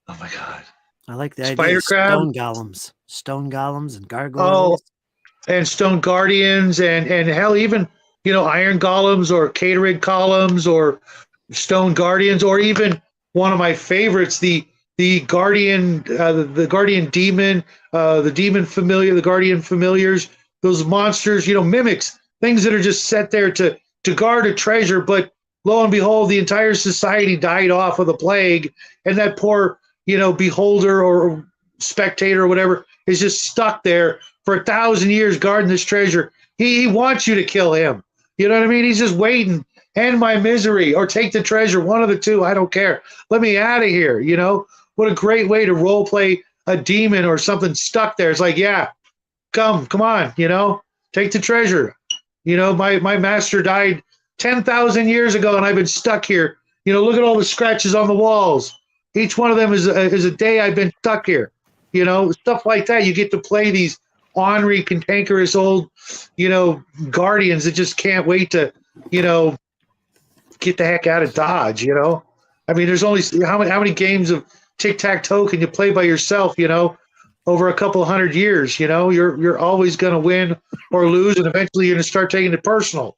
Oh my god! I like the idea Spider of crab? stone golems, and gargoyles. And stone guardians, and hell, even iron golems or caterid columns or stone guardians, or even one of my favorites, the guardian, the guardian demon, the demon familiar, the guardian familiars, those monsters, mimics, things that are just set there to guard a treasure, but lo and behold, the entire society died off of the plague, and that poor beholder or spectator or whatever is just stuck there for 1,000 years guarding this treasure. He wants you to kill him. You know what I mean? He's just waiting. End my misery or take the treasure. One of the two. I don't care. Let me out of here. What a great way to role play a demon or something stuck there. It's like, yeah, come on, take the treasure. My master died 10,000 years ago and I've been stuck here. Look at all the scratches on the walls. Each one of them is a day I've been stuck here. Stuff like that. You get to play these ornery, cantankerous old, guardians that just can't wait to, get the heck out of Dodge. I mean, there's only how many games of tic-tac-toe can you play by yourself, over a couple 100 years. You're always going to win or lose, and eventually you're going to start taking it personal.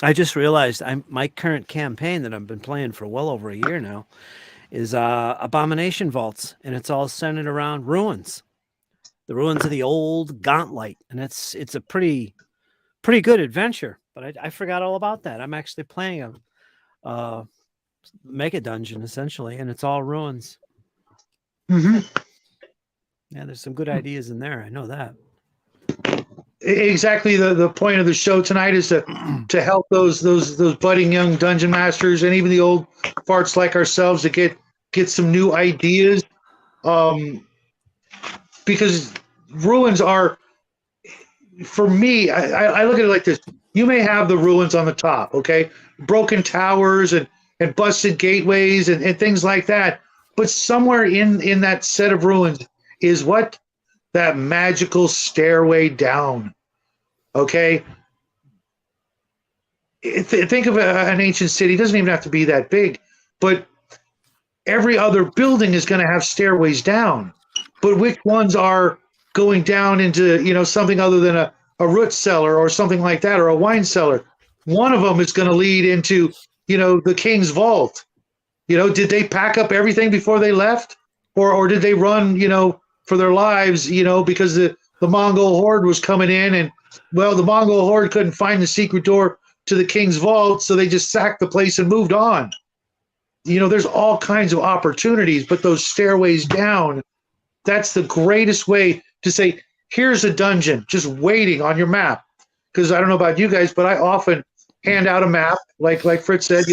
I just realized my current campaign that I've been playing for well over a year now is Abomination Vaults, and it's all centered around ruins, the ruins of the old Gauntlet, and it's a pretty good adventure. But I forgot all about that. I'm actually playing a mega dungeon essentially, and it's all ruins. Mm-hmm. Yeah, there's some good ideas in there. I know that. Exactly. The point of the show tonight is to help those budding young dungeon masters and even the old farts like ourselves to get some new ideas, because ruins are, for me, I look at it like this. You may have the ruins on the top, okay, broken towers and busted gateways and things like that, but somewhere in that set of ruins is what? That magical stairway down. Okay. Think of an ancient city. It doesn't even have to be that big, but every other building is going to have stairways down. But which ones are going down into, something other than a root cellar or something like that, or a wine cellar? One of them is going to lead into, the king's vault. Did they pack up everything before they left? Or did they run, for their lives, because the Mongol horde was coming in, and the Mongol horde couldn't find the secret door to the king's vault, so they just sacked the place and moved on. There's all kinds of opportunities, but those stairways down, that's the greatest way to say, here's a dungeon just waiting on your map. Because I don't know about you guys, but I often hand out a map, like Fritz said,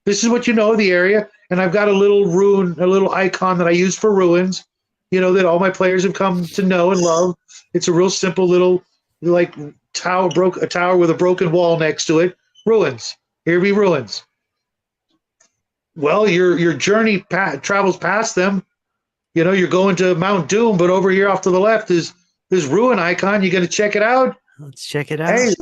this is what of the area, and I've got a little rune, a little icon that I use for ruins, that all my players have come to know and love. It's a real simple little, tower, a tower with a broken wall next to it. Ruins. Here be ruins. Well, your journey travels past them. You're going to Mount Doom, but over here off to the left is this ruin icon. You going to check it out? Let's check it out. Hey,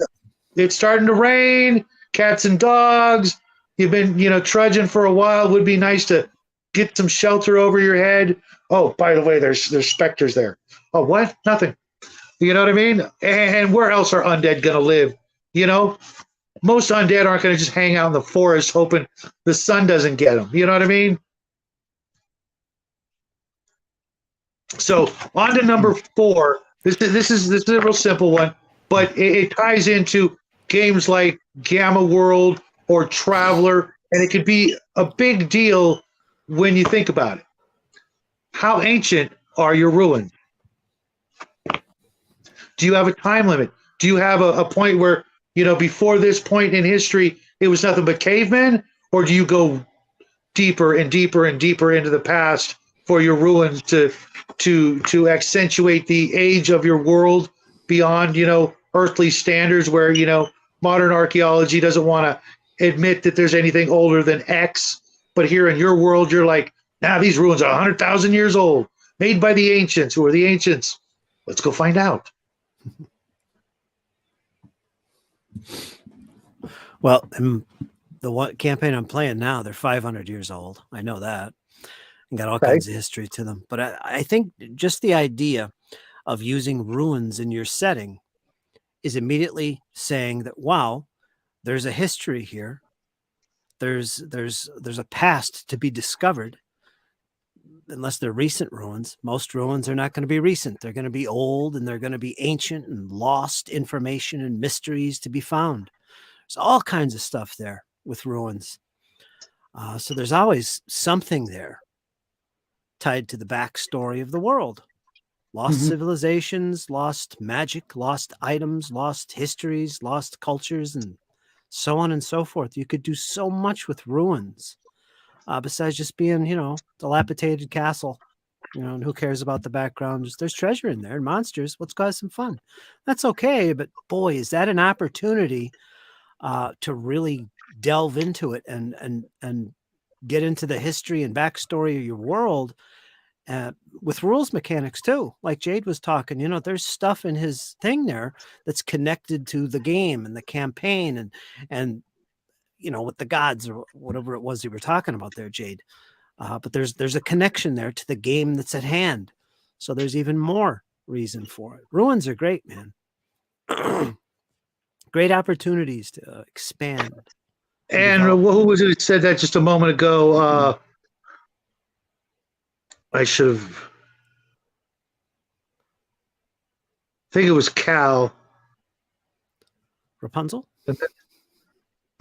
it's starting to rain. Cats and dogs. You've been, trudging for a while. Would be nice to get some shelter over your head. Oh, by the way, there's specters there. Oh, what? Nothing. You know what I mean? And where else are undead going to live? You know, most undead aren't going to just hang out in the forest hoping the sun doesn't get them. You know what I mean? So on to number 4. This is a real simple one, but it ties into games like Gamma World or Traveler, and it could be a big deal when you think about it. How ancient are your ruins? Do you have a time limit? Do you have a point where, before this point in history, it was nothing but cavemen? Or do you go deeper and deeper and deeper into the past for your ruins to accentuate the age of your world beyond, earthly standards where, modern archaeology doesn't want to admit that there's anything older than X. But here in your world, you're like, these ruins are 100,000 years old, made by the ancients. Who are the ancients? Let's go find out. Well, the one campaign I'm playing now, they're 500 years old. I know that. And got all kinds of history to them. But I think just the idea of using ruins in your setting is immediately saying that, wow, there's a history here. There's a past to be discovered. Unless they're recent ruins, most ruins are not going to be recent. They're going to be old, and they're going to be ancient and lost information and mysteries to be found. There's all kinds of stuff there with ruins. So there's always something there tied to the backstory of the world. Lost civilizations, lost magic, lost items, lost histories, lost cultures, and so on and so forth. You could do so much with ruins. Besides just being, dilapidated castle, and who cares about the background? There's treasure in there and monsters. Let's go have some fun. That's okay. But boy, is that an opportunity to really delve into it and get into the history and backstory of your world with rules mechanics too. Like Jade was talking, there's stuff in his thing there that's connected to the game and the campaign and with the gods or whatever it was you were talking about there, Jade. But there's a connection there to the game that's at hand. So there's even more reason for it. Ruins are great, man. Great opportunities to expand. And who was it who said that just a moment ago? I should have. I think it was Cal. Rapunzel?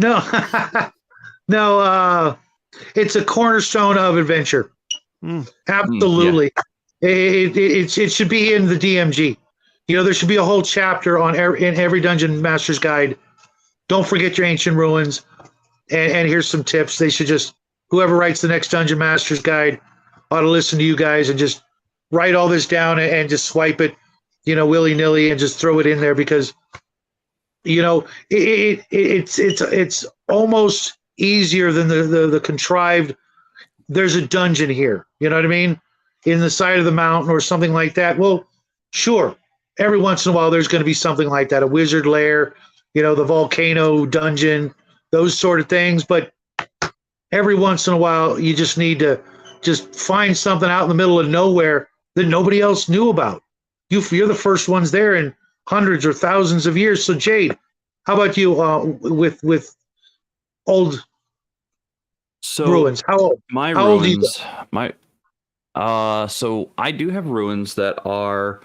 No, no. It's a cornerstone of adventure. Absolutely, it should be in the DMG. There should be a whole chapter in every Dungeon Master's Guide. Don't forget your ancient ruins. And here's some tips. They should just, whoever writes the next Dungeon Master's Guide ought to listen to you guys and just write all this down and just swipe it, willy-nilly and just throw it in there because, it's almost easier than the contrived, there's a dungeon here, you know what I mean? In the side of the mountain or something like that. Well, sure. Every once in a while, there's going to be something like that, a wizard lair, the volcano dungeon, those sort of things. But every once in a while, you just need to just find something out in the middle of nowhere that nobody else knew about. You're the first ones there in hundreds or thousands of years. So, Jade, how about you with old ruins? How old? My how ruins, so I do have ruins that are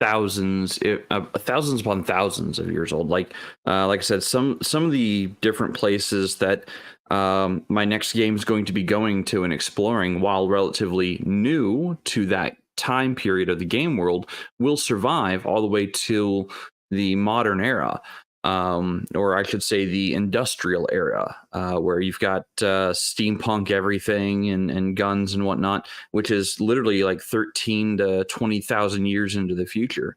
thousands upon thousands of years old. Like I said, some of the different places that my next game is going to be going to and exploring, while relatively new to that time period of the game world, will survive all the way to the modern era, or I should say the industrial era, where you've got steampunk everything and guns and whatnot, which is literally like 13 to 20,000 years into the future.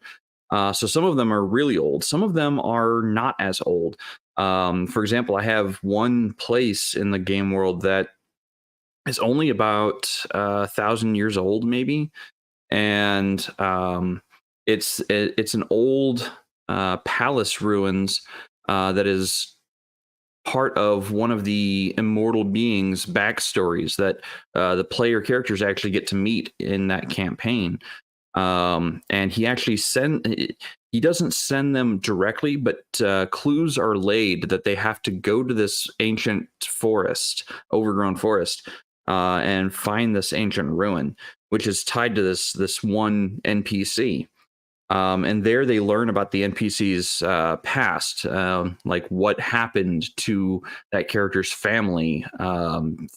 So some of them are really old. Some of them are not as old. For example, I have one place in the game world that is only about 1,000 years old, maybe. And it's an old palace ruins that is part of one of the immortal beings' backstories that the player characters actually get to meet in that campaign. And he doesn't send them directly, but clues are laid that they have to go to this ancient forest, overgrown forest, and find this ancient ruin, which is tied to this one NPC. And there they learn about the NPC's past, like what happened to that character's family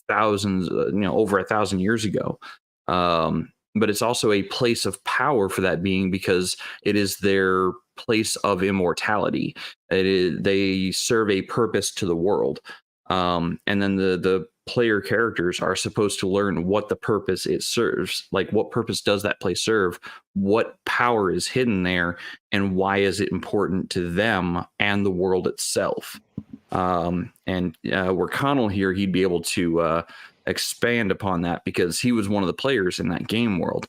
thousands, over 1,000 years ago. But it's also a place of power for that being because it is their place of immortality. They serve a purpose to the world. And then the player characters are supposed to learn what the purpose it serves, like what purpose does that place serve, what power is hidden there, and why is it important to them and the world itself. And were Connell here, he'd be able to expand upon that because he was one of the players in that game world,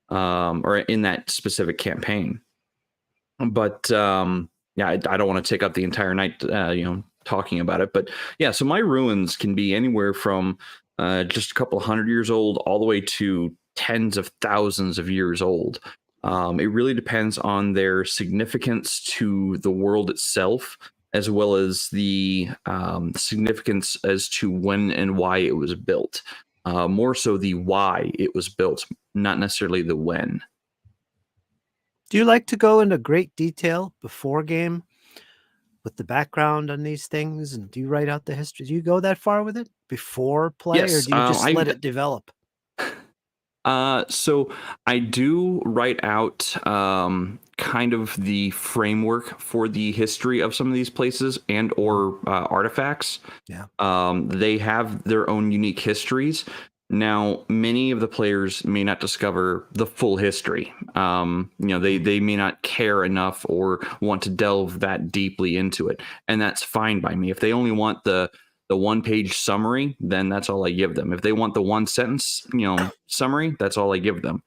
or in that specific campaign. But yeah, I don't want to take up the entire night, talking about it. But yeah, so my ruins can be anywhere from just a couple 100 years old all the way to tens of thousands of years old. It really depends on their significance to the world itself, as well as the significance as to when and why it was built. More so the why it was built, not necessarily the when. Do you like to go into great detail before game with the background on these things? And do you write out the history? Do you go that far with it before play, Yes, or do you just let it develop? So I do write out kind of the framework for the history of some of these places and or artifacts. Yeah. They have their own unique histories. Now, many of the players may not discover the full history. They may not care enough or want to delve that deeply into it, and that's fine by me. If they only want the one-page summary, then that's all I give them. If they want the one sentence, summary, that's all I give them.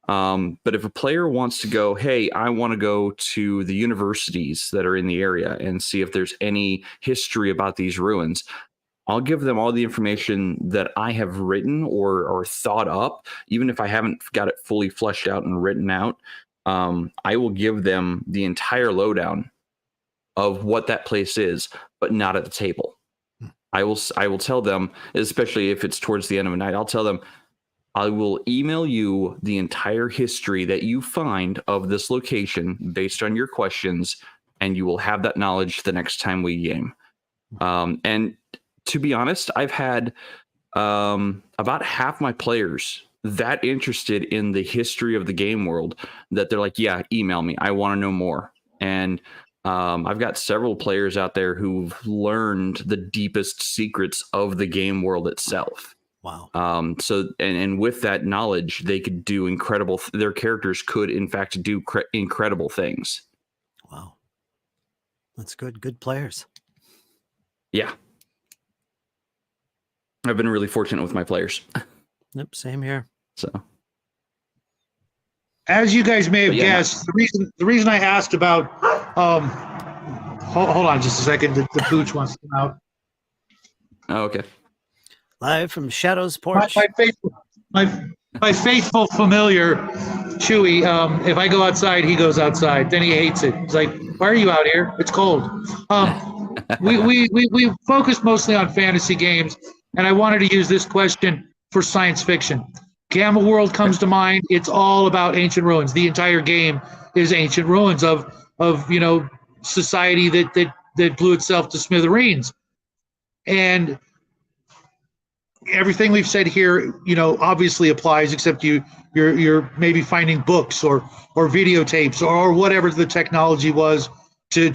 But if a player wants to go, hey, I want to go to the universities that are in the area and see if there's any history about these ruins, I'll give them all the information that I have written or thought up, even if I haven't got it fully fleshed out and written out. I will give them the entire lowdown of what that place is, but not at the table. I will tell them, especially if it's towards the end of the night, I'll tell them, I will email you the entire history that you find of this location based on your questions, and you will have that knowledge the next time we game. And to be honest, I've had about half my players that interested in the history of the game world that they're like, yeah, email me. I want to know more. And I've got several players out there who've learned the deepest secrets of the game world itself. Wow. So, and with that knowledge, they could do incredible, their characters could in fact do incredible things. Wow. That's good. Good players. Yeah. I've been really fortunate with my players. Yep. Same here. So, as you guys may have guessed, the reason I asked about, hold on just a second. The pooch wants to come out. Oh, okay. Live from Shadow's porch. My faithful familiar, Chewy. If I go outside, he goes outside. Then he hates it. He's like, "Why are you out here? It's cold." We focus mostly on fantasy games, and I wanted to use this question for science fiction. Gamma World comes to mind. It's all about ancient ruins. The entire game is ancient ruins of society that blew itself to smithereens. And everything we've said here, obviously applies, except you're maybe finding books or videotapes or whatever the technology was to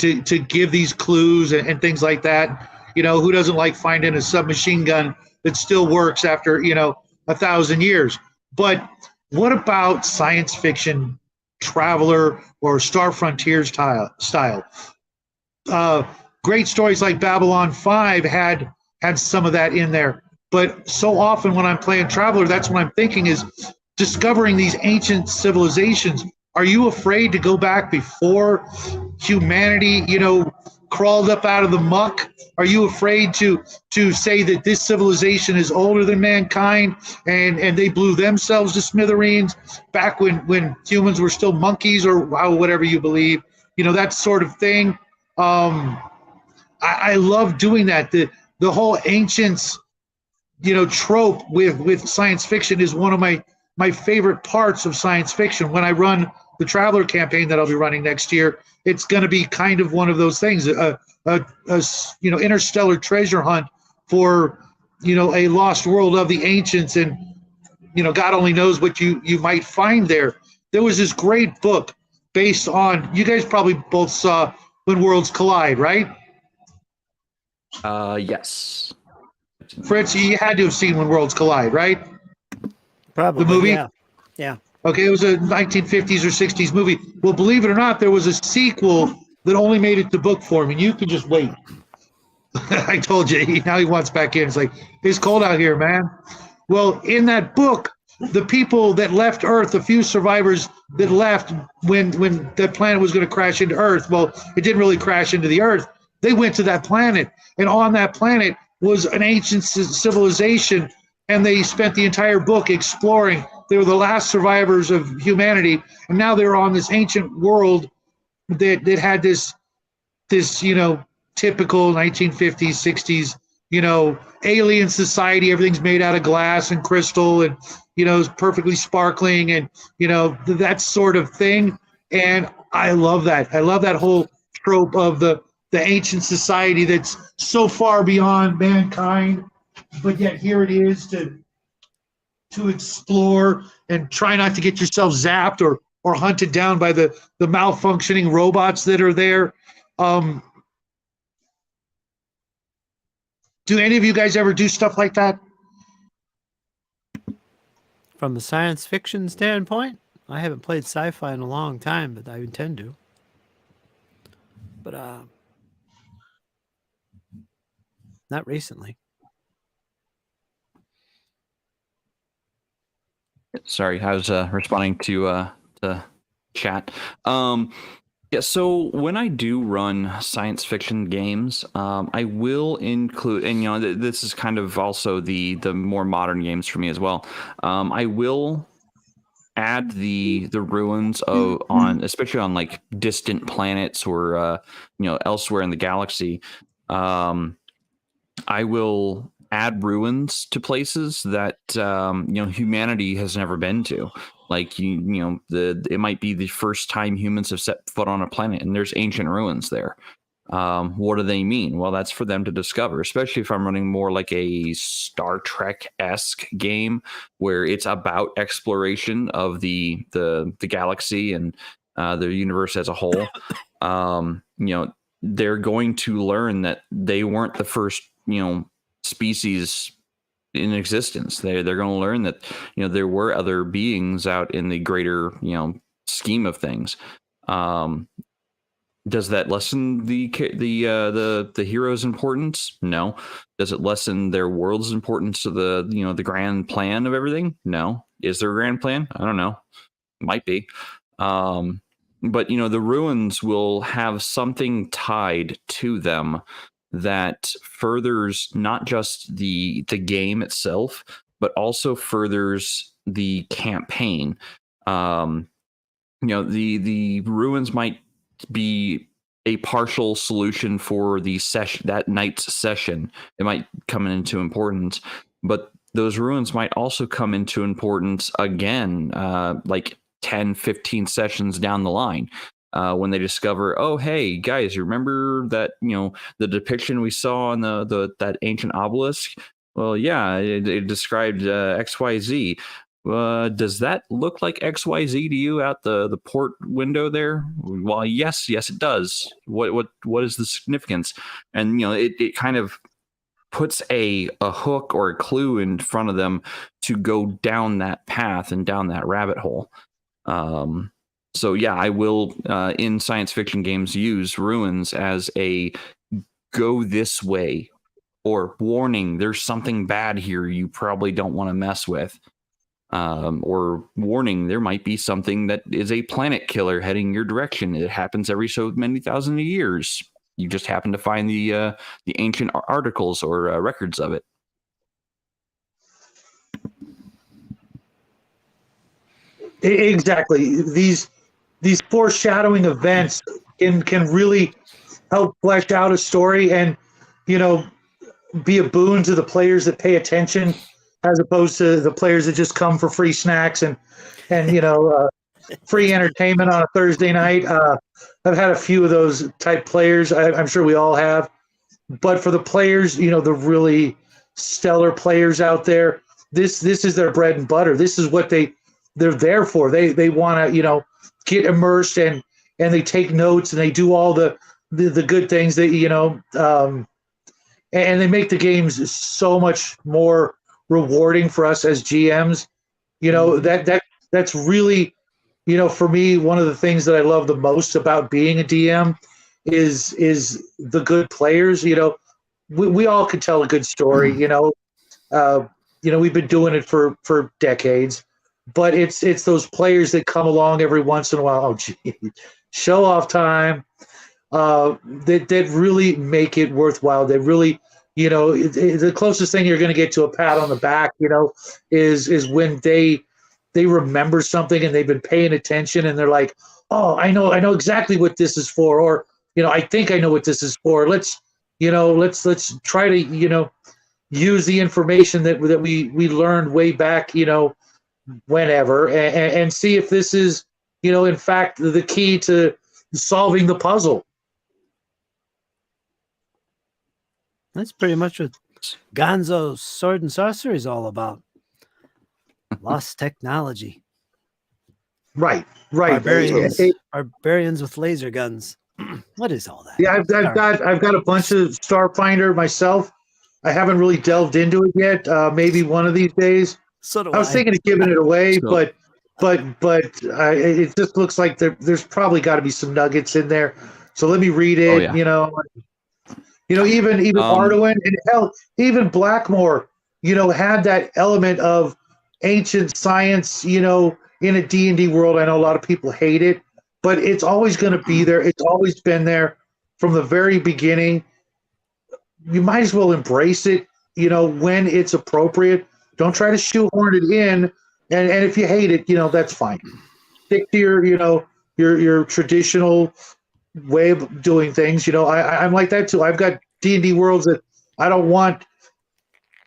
give these clues and things like that. Who doesn't like finding a submachine gun that still works after 1,000 years? But what about science fiction, Traveler or Star Frontier style? Great stories like Babylon 5 had some of that in there. But so often when I'm playing Traveler, that's what I'm thinking is discovering these ancient civilizations. Are you afraid to go back before humanity, crawled up out of the muck? Are you afraid to say that this civilization is older than mankind and they blew themselves to smithereens back when humans were still monkeys or whatever you believe? That sort of thing. I love doing that. The whole ancients, trope with science fiction is one of my favorite parts of science fiction. When I run the Traveler campaign that I'll be running next year, it's going to be kind of one of those things, a interstellar treasure hunt for a lost world of the ancients, and God only knows what you might find there. There was this great book based on, you guys probably both saw When Worlds Collide, right? Yes. Fritz, you had to have seen When Worlds Collide, right? Probably. The movie? Yeah. Okay, it was a 1950s or 60s movie. Well, believe it or not, there was a sequel that only made it to book form, and you could just wait. I told you, now he wants back in. It's like, it's cold out here, man. Well, in that book, the people that left Earth, the few survivors that left when that planet was going to crash into Earth, well, it didn't really crash into the Earth. They went to that planet, and on that planet was an ancient civilization, and they spent the entire book exploring. They were the last survivors of humanity, and now they're on this ancient world that had this typical 1950s, 60s, alien society. Everything's made out of glass and crystal, and it's perfectly sparkling, and that sort of thing. And I love that. I love that whole trope of the ancient society that's so far beyond mankind, but yet here it is to explore and try not to get yourself zapped or hunted down by the malfunctioning robots that are there. Do any of you guys ever do stuff like that? From a science fiction standpoint, I haven't played sci-fi in a long time, but I intend to. But not recently. Sorry, I was responding to chat. Yeah, so when I do run science fiction games, I will include, and this is kind of also the more modern games for me as well. I will add the ruins especially on like distant planets or elsewhere in the galaxy. I will add ruins to places that humanity has never been to. Like it might be the first time humans have set foot on a planet, and there's ancient ruins there. What do they mean? Well, that's for them to discover, especially if I'm running more like a Star Trek-esque game where it's about exploration of the galaxy and the universe as a whole. They're going to learn that they weren't the first species in existence. They're going to learn that there were other beings out in the greater scheme of things. Does that lessen the hero's importance? No. Does it lessen their world's importance to the grand plan of everything? No. Is there a grand plan? I don't know. Might be. But the ruins will have something tied to them that furthers not just the game itself, but also furthers the campaign. The ruins might be a partial solution for the session, that night's session. It might come into importance, but those ruins might also come into importance again, like 10, 15 sessions down the line. When they discover, oh, hey guys, you remember that the depiction we saw on that ancient obelisk? Well, yeah, it described XYZ. Does that look like XYZ to you out the port window there? Well, yes, it does. What is the significance? And it kind of puts a hook or a clue in front of them to go down that path and down that rabbit hole. So yeah, I will in science fiction games use ruins as a go this way, or warning, there's something bad here you probably don't want to mess with. Or warning, there might be something that is a planet killer heading your direction. It happens every so many thousand years. you just happen to find the ancient articles or records of it. Exactly. These foreshadowing events can really help flesh out a story and, be a boon to the players that pay attention, as opposed to the players that just come for free snacks and free entertainment on a Thursday night. I've had a few of those type players. I'm sure we all have. But for the players, the really stellar players out there, this is their bread and butter. This is what they're there for. They want to get immersed and they take notes and they do all the good things that and they make the games so much more rewarding for us as GMs. That's really, for me, one of the things that I love the most about being a DM is the good players. We all can tell a good story. We've been doing it for decades, but it's those players that come along every once in a while. Oh, gee, show off time. That really make it worthwhile. They really, the closest thing you're going to get to a pat on the back, is when they remember something and they've been paying attention and they're like, oh, I know exactly what this is for, or I think I know what this is for. Let's try to use the information that we learned way back, whenever, and see if this is in fact the key to solving the puzzle. That's pretty much what Gonzo's Sword and Sorcery is all about. Lost technology. Right. Barbarians with laser guns. What is all that? Yeah, I've got a bunch of Starfinder myself. I haven't really delved into it yet. Maybe one of these days. So do I was thinking of giving it away, So- but it just looks like there's probably got to be some nuggets in there. So let me read it. Oh, yeah. Even Arduin and hell, even Blackmore, had that element of ancient science, in a D&D world. I know a lot of people hate it, but it's always going to be there. It's always been there from the very beginning. You might as well embrace it, when it's appropriate. Don't try to shoehorn it in. And if you hate it, that's fine. Stick to your traditional way of doing things. I'm like that too. I've got D&D worlds that I don't want,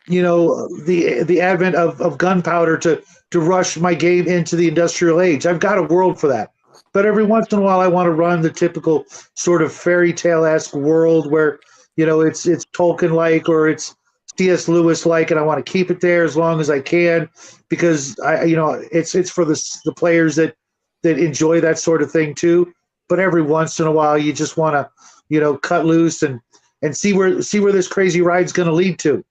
the advent of gunpowder to rush my game into the industrial age. I've got a world for that. But every once in a while, I want to run the typical sort of fairy tale-esque world where, it's Tolkien-like or it's C.S. Lewis-like, and I want to keep it there as long as I can because it's for the players that enjoy that sort of thing too. But every once in a while, you just want to, cut loose and see where this crazy ride's going to lead to.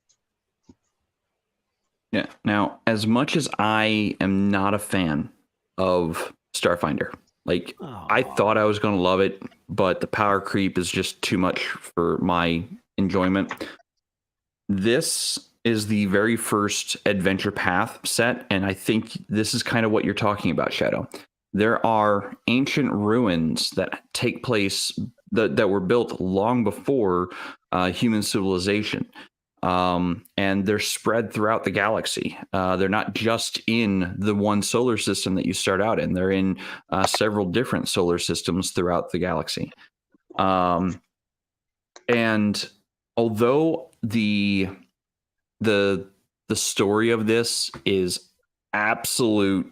Yeah. Now, as much as I am not a fan of Starfinder, I thought I was going to love it, but the power creep is just too much for my enjoyment. This is the very first adventure path set, and I think this is kind of what you're talking about, Shadow. There are ancient ruins that take place that were built long before human civilization. And they're spread throughout the galaxy. They're not just in the one solar system that you start out in. They're in several different solar systems throughout the galaxy. And although the story of this is absolute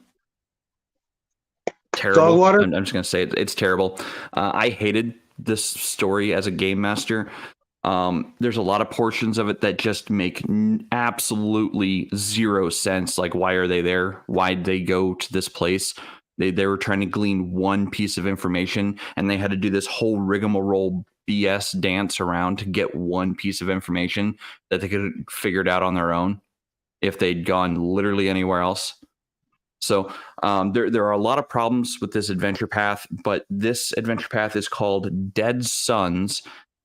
terrible, Dog water? I'm just going to say it's terrible. I hated this story as a game master. There's a lot of portions of it that just make absolutely zero sense. Like, why are they there? Why'd they go to this place? They were trying to glean one piece of information, and they had to do this whole rigmarole BS dance around to get one piece of information that they could have figured out on their own if they'd gone literally anywhere else. So there are a lot of problems with this adventure path, but this adventure path is called Dead Suns.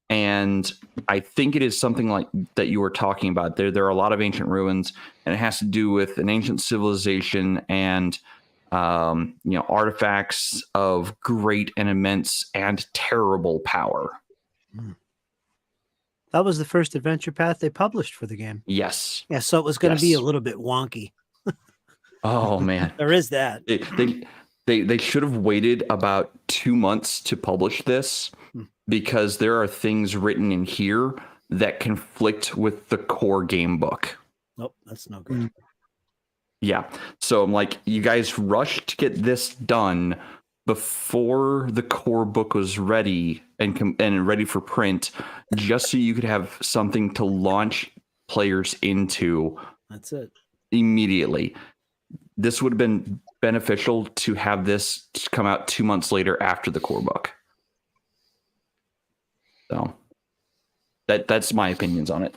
And I think it is something like that you were talking about. There are a lot of ancient ruins, and it has to do with an ancient civilization and artifacts of great and immense and terrible power. That was the first adventure path they published for the game. Yes. Yeah, so it was going to be a Yes. little bit wonky. Oh man. There is that. They should have waited about 2 months to publish this, because there are things written in here that conflict with the core game book. Nope, that's no good. Yeah. So I'm like, you guys rushed to get this done before the core book was ready and ready for print, just so you could have something to launch players into. That's it. Immediately. This would have been beneficial to have this come out 2 months later after the core book. So that's my opinions on it.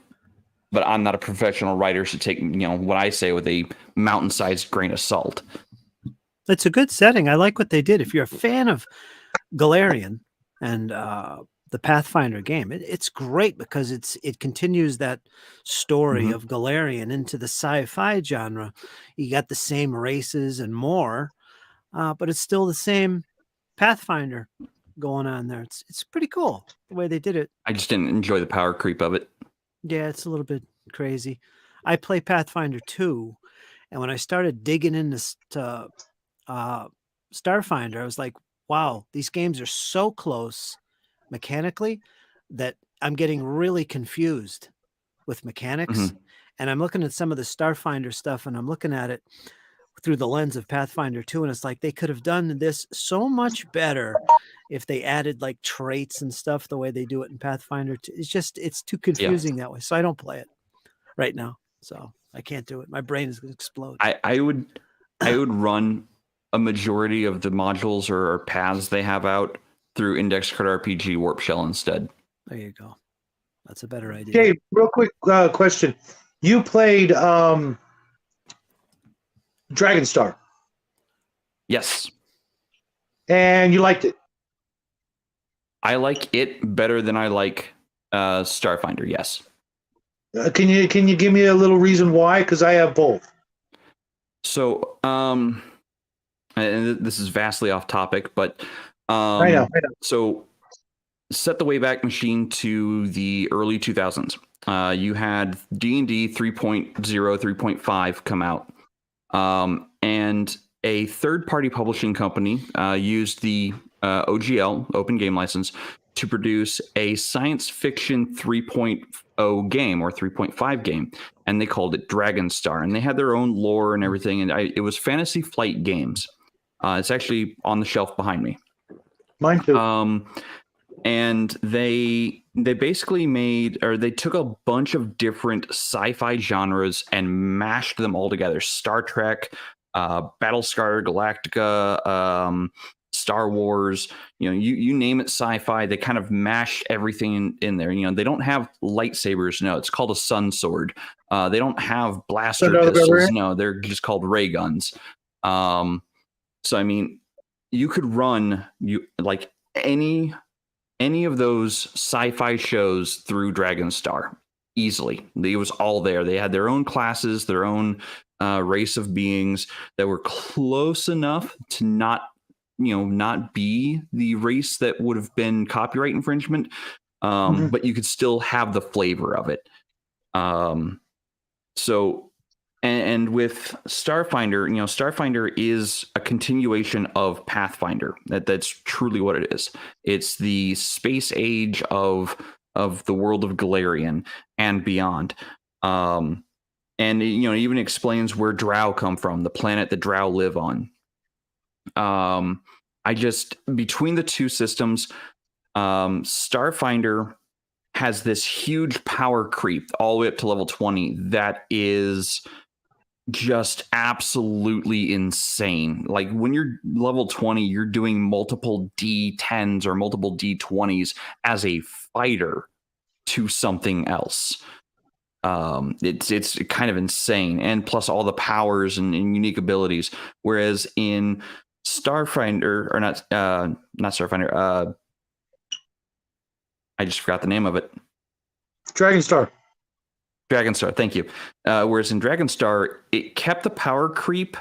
But I'm not a professional writer, so take what I say with a mountain-sized grain of salt. It's a good setting. I like what they did. If you're a fan of Galarian and the Pathfinder game, it's great because it continues that story of Galarian into the sci-fi genre. You got the same races and more, but it's still the same Pathfinder going on there. It's pretty cool the way they did it. I just didn't enjoy the power creep of it. Yeah, it's a little bit crazy. I play Pathfinder 2, and when I started digging into Starfinder, I was like, wow, these games are so close mechanically that I'm getting really confused with mechanics. And I'm looking at some of the Starfinder stuff, and I'm looking at it through the lens of Pathfinder 2, and it's like they could have done this so much better if they added like traits and stuff the way they do it in Pathfinder 2. It's too confusing that way. So I don't play it right now. So I can't do it. My brain is going to explode. I would run a majority of the modules or paths they have out through Index Card RPG Warp Shell instead. There you go. That's a better idea. Okay, real quick question. You played Dragonstar. Yes. And you liked it. I like it better than I like Starfinder, yes. Can you give me a little reason why? Because I have both. So, and this is vastly off topic, but I know. So, set the Wayback Machine to the early 2000s. You had D&D 3.0, 3.5 come out. And a third-party publishing company used the OGL, Open Game License, to produce a science fiction 3.0 game or 3.5 game, and they called it Dragonstar. And they had their own lore and everything, and it was Fantasy Flight Games. It's actually on the shelf behind me. Mine too. And they basically they took a bunch of different sci-fi genres and mashed them all together. Star Trek, Battlestar Galactica, Star Wars, you name it sci-fi, they kind of mash everything in there. They don't have lightsabers. No, it's called a sun sword. They don't have blaster pistols. No, they're just called ray guns. So, I mean, you could run like any of those sci-fi shows through Dragonstar easily. It was all there. They had their own classes, their own race of beings that were close enough to not be the race that would have been copyright infringement, but you could still have the flavor of it. So, and with Starfinder, Starfinder is a continuation of Pathfinder. That's truly what it is. It's the space age of the world of Galarian and beyond. And it even explains where Drow come from, the planet that Drow live on. Between the two systems, Starfinder has this huge power creep all the way up to level 20 that is just absolutely insane. Like when you're level 20, you're doing multiple D10s or multiple D20s as a fighter to something else. It's kind of insane, and plus all the powers and unique abilities. Whereas in Starfinder, or not Starfinder, I just forgot the name of it. Dragonstar, thank you. Whereas in Dragonstar, it kept the power creep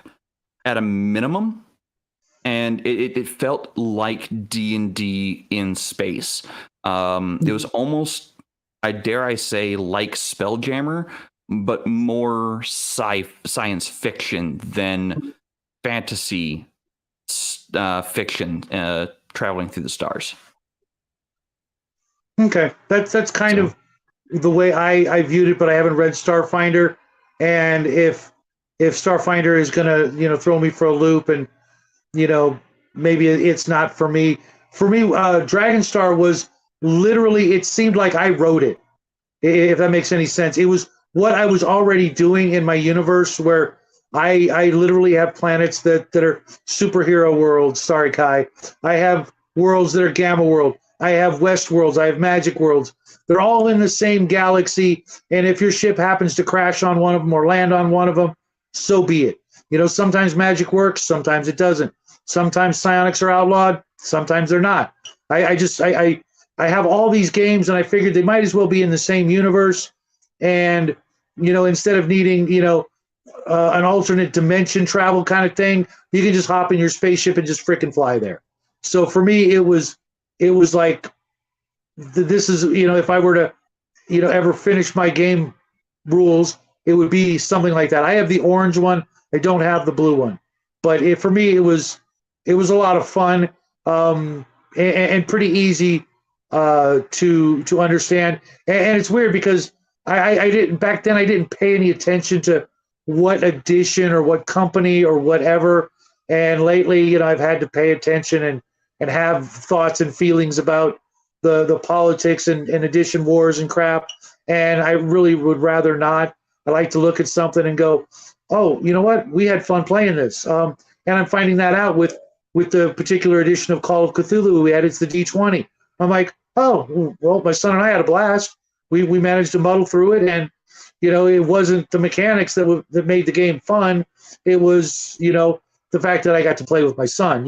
at a minimum, and it felt like D&D in space. It was almost, I dare I say, like Spelljammer, but more science fiction than fantasy fiction traveling through the stars. Okay, that's kind of the way I viewed it, but I haven't read Starfinder, and if Starfinder is gonna throw me for a loop, and maybe it's not for me. For me, Dragonstar was literally, it seemed like I wrote it, if that makes any sense. It was what I was already doing in my universe, where I literally have planets that are superhero worlds. Sorry, Kai. I have worlds that are Gamma World. I have West worlds. I have Magic worlds. They're all in the same galaxy. And if your ship happens to crash on one of them or land on one of them, so be it. Sometimes magic works, sometimes it doesn't. Sometimes psionics are outlawed, sometimes they're not. I have all these games, and I figured they might as well be in the same universe. And instead of needing an alternate dimension travel kind of thing, you can just hop in your spaceship and just freaking fly there. So for me, it was like, this is if I were to ever finish my game rules, it would be something like that. I have the orange one. I don't have the blue one, but for me, it was a lot of fun, and pretty easy to understand. And it's weird because I didn't back then. I didn't pay any attention to what edition or what company or whatever. And lately, I've had to pay attention and have thoughts and feelings about the politics and edition wars and crap. And I really would rather not. I like to look at something and go, oh, you know what? We had fun playing this. And I'm finding that out with the particular edition of Call of Cthulhu we had. It's the D20. I'm like, oh, well, my son and I had a blast. We managed to muddle through it, and it wasn't the mechanics that made the game fun. It was the fact that I got to play with my son.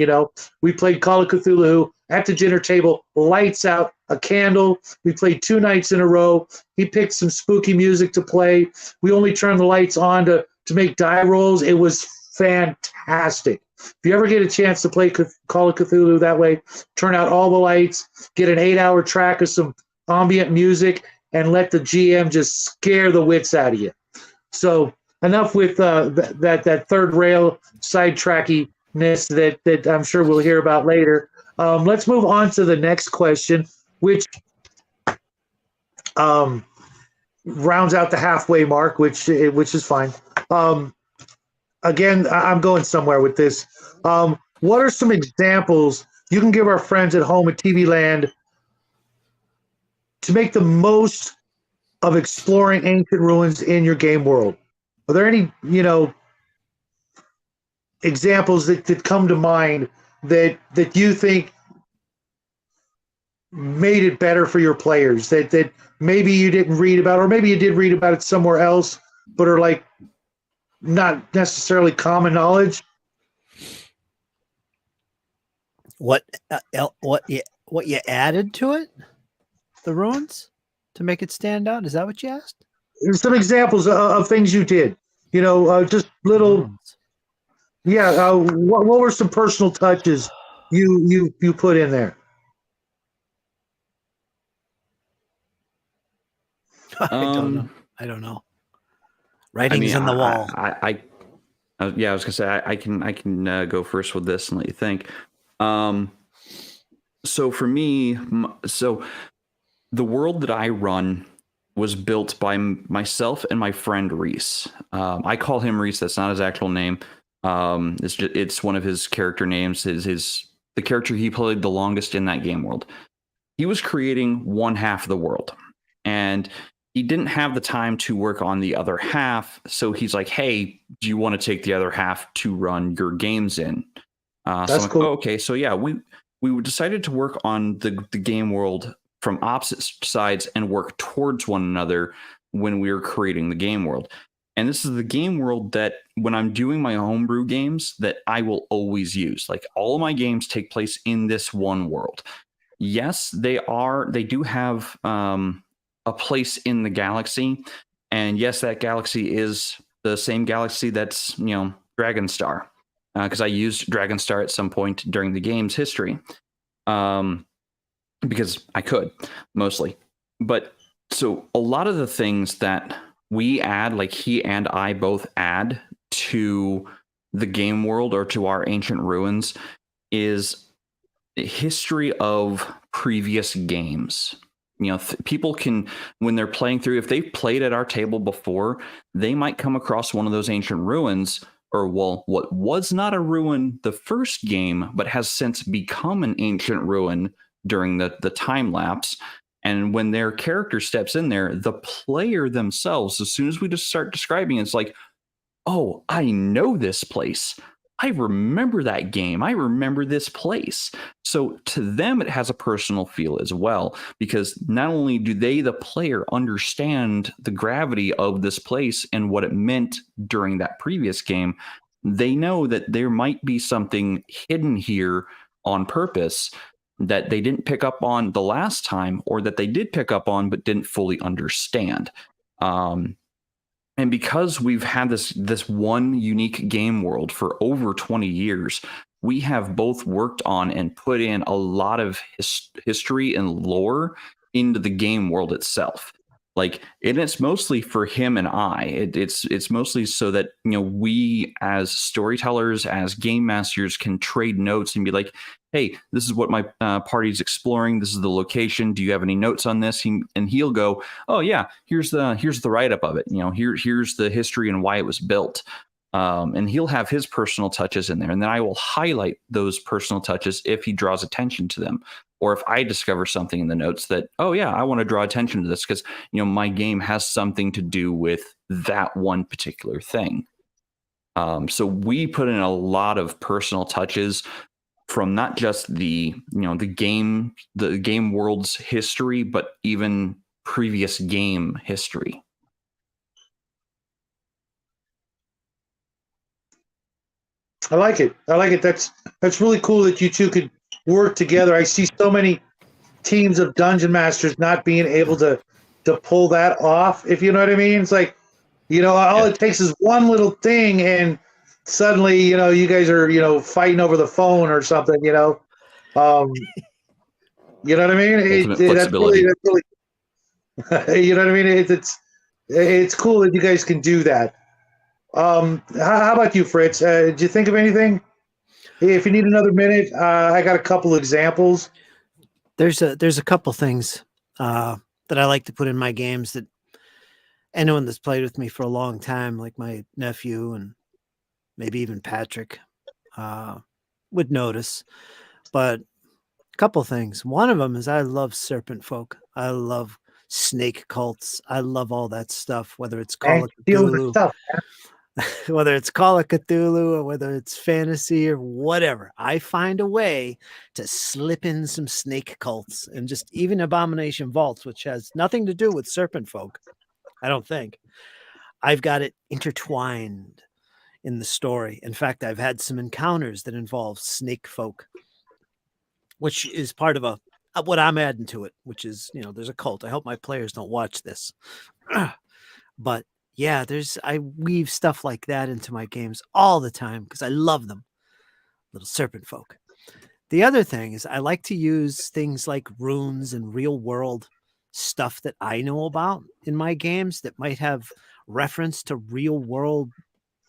We played Call of Cthulhu at the dinner table, lights out, a candle. We played 2 nights in a row. He picked some spooky music to play. We only turned the lights on to make die rolls. It was fantastic. If you ever get a chance to play Call of Cthulhu that way, turn out all the lights, get an 8-hour track of some ambient music, and let the GM just scare the wits out of you. So enough with that third rail sidetrackiness that I'm sure we'll hear about later. Let's move on to the next question, which rounds out the halfway mark, which is fine. Again, I'm going somewhere with this. What are some examples you can give our friends at home at TV Land to make the most of exploring ancient ruins in your game world? Are there any, examples that come to mind that you think made it better for your players, that maybe you didn't read about, or maybe you did read about it somewhere else, but are like not necessarily common knowledge? What you added to it? The ruins to make it stand out? Is that what you asked? There's some examples of things you did. Just little. Ruins. Yeah. What were some personal touches you put in there? I don't know. Writings on the wall. I was gonna say I can go first with this and let you think. So for me, the world that I run was built by myself and my friend Reese. I call him Reese. That's not his actual name. It's one of his character names. The character he played the longest in that game world. He was creating one half of the world, and he didn't have the time to work on the other half. So he's like, "Hey, do you want to take the other half to run your games in?" That's cool. Okay, so yeah, we decided to work on the game world from opposite sides and work towards one another when we were creating the game world. And this is the game world that when I'm doing my homebrew games that I will always use. Like all of my games take place in this one world. Yes, they do have a place in the galaxy. And yes, that galaxy is the same galaxy that's, Dragonstar. Because I used Dragonstar at some point during the game's history. because I could mostly. But so a lot of the things that we add, like he and I both add to the game world or to our ancient ruins, is history of previous games. People can, when they're playing through, if they've played at our table before, they might come across one of those ancient ruins, or well, what was not a ruin the first game, but has since become an ancient ruin during the time lapse. And when their character steps in there, the player themselves, as soon as we just start describing it, it's like, oh, I know this place. I remember that game. I remember this place. So to them, it has a personal feel as well, because not only do they, the player, understand the gravity of this place and what it meant during that previous game, they know that there might be something hidden here on purpose that they didn't pick up on the last time, or that they did pick up on but didn't fully understand. And because we've had this one unique game world for over 20 years, we have both worked on and put in a lot of history and lore into the game world itself. Like, and it's mostly for him and I. It's mostly so that, we as storytellers, as game masters, can trade notes and be like, hey, this is what my party's exploring. This is the location. Do you have any notes on this? And he'll go, oh yeah, here's the write up of it. Here's the history and why it was built. And he'll have his personal touches in there, and then I will highlight those personal touches if he draws attention to them, or if I discover something in the notes that, oh yeah, I want to draw attention to this because my game has something to do with that one particular thing. So we put in a lot of personal touches from not just the game world's history, but even previous game history. I like it. That's really cool that you two could work together. I see so many teams of dungeon masters not being able to pull that off, if you know what I mean. It's like, all it takes is one little thing, and suddenly, you guys are, fighting over the phone or something, you know what I mean? That's really, you know what I mean? It's cool that you guys can do that. How about you, Fritz? Did you think of anything? If you need another minute, I got a couple of examples. There's a couple things that I like to put in my games that anyone that's played with me for a long time, like my nephew and maybe even Patrick, would notice. But a couple things. One of them is I love serpent folk. I love snake cults. I love all that stuff, whether it's Call of Cthulhu, whether it's Call of Cthulhu, or whether it's fantasy or whatever. I find a way to slip in some snake cults, and just even Abomination Vaults, which has nothing to do with serpent folk, I don't think. I've got it intertwined in the story. In fact, I've had some encounters that involve snake folk, which is part of what I'm adding to it, which is, there's a cult. I hope my players don't watch this. But yeah, I weave stuff like that into my games all the time because I love them. Little serpent folk. The other thing is I like to use things like runes and real world stuff that I know about in my games that might have reference to real world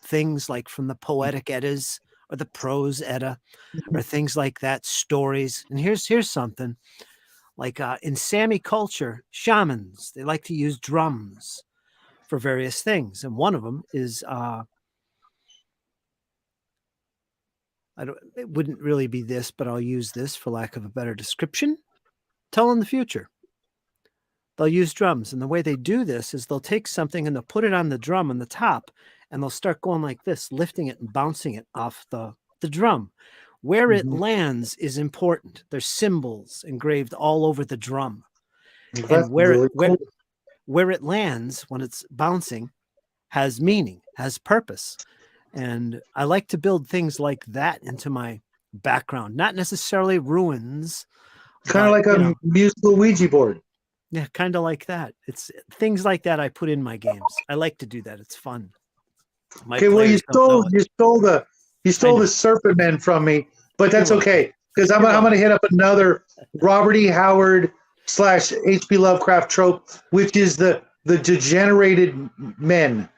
things, like from the Poetic Eddas or the Prose Edda, or things like that, stories. And here's something like in Sami culture, shamans, they like to use drums for various things. And one of them is, it wouldn't really be this, but I'll use this for lack of a better description. Telling the future. They'll use drums. And the way they do this is they'll take something and they'll put it on the drum on the top, and they'll start going like this, lifting it and bouncing it off the drum. Where it lands is important. There's symbols engraved all over the drum. And where it lands when it's bouncing has meaning, has purpose. And I like to build things like that into my background, not necessarily ruins. Kind of like a musical Ouija board. Yeah, kind of like that. It's things like that I put in my games. I like to do that. It's fun. Okay, well, you stole the serpent men from me, but that's okay. because I'm going to hit up another Robert E. Howard / H.P. Lovecraft trope, which is the degenerated men,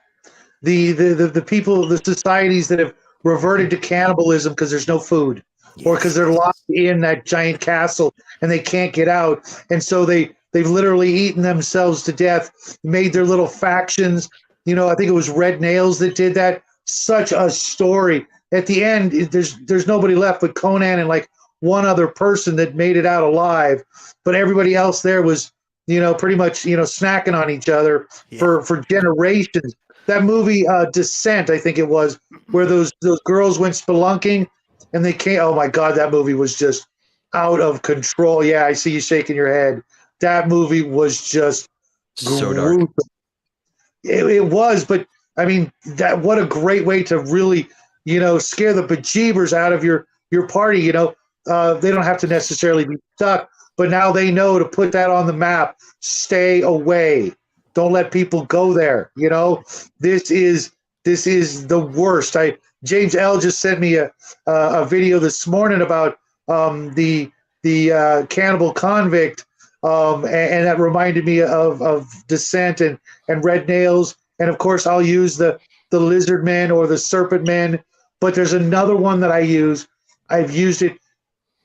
the people, the societies that have reverted to cannibalism because there's no food, or because they're locked in that giant castle and they can't get out, and so they've literally eaten themselves to death, made their little factions. I think it was Red Nails that did that. Such a story. At the end, there's nobody left but Conan and like one other person that made it out alive, but everybody else there was, pretty much, snacking on each other for generations. That movie, Descent, I think it was, where those girls went spelunking and they came. Oh my God, that movie was just out of control. Yeah, I see you shaking your head. That movie was just so dark. It was, but I mean, what a great way to really, scare the bejeebers out of your party. They don't have to necessarily be stuck, but now they know to put that on the map. Stay away. Don't let people go there. This is the worst. James L just sent me a video this morning about the cannibal convict, and that reminded me of Descent and Red Nails, and of course I'll use the lizard men or the serpent men. But there's another one that I use. I've used it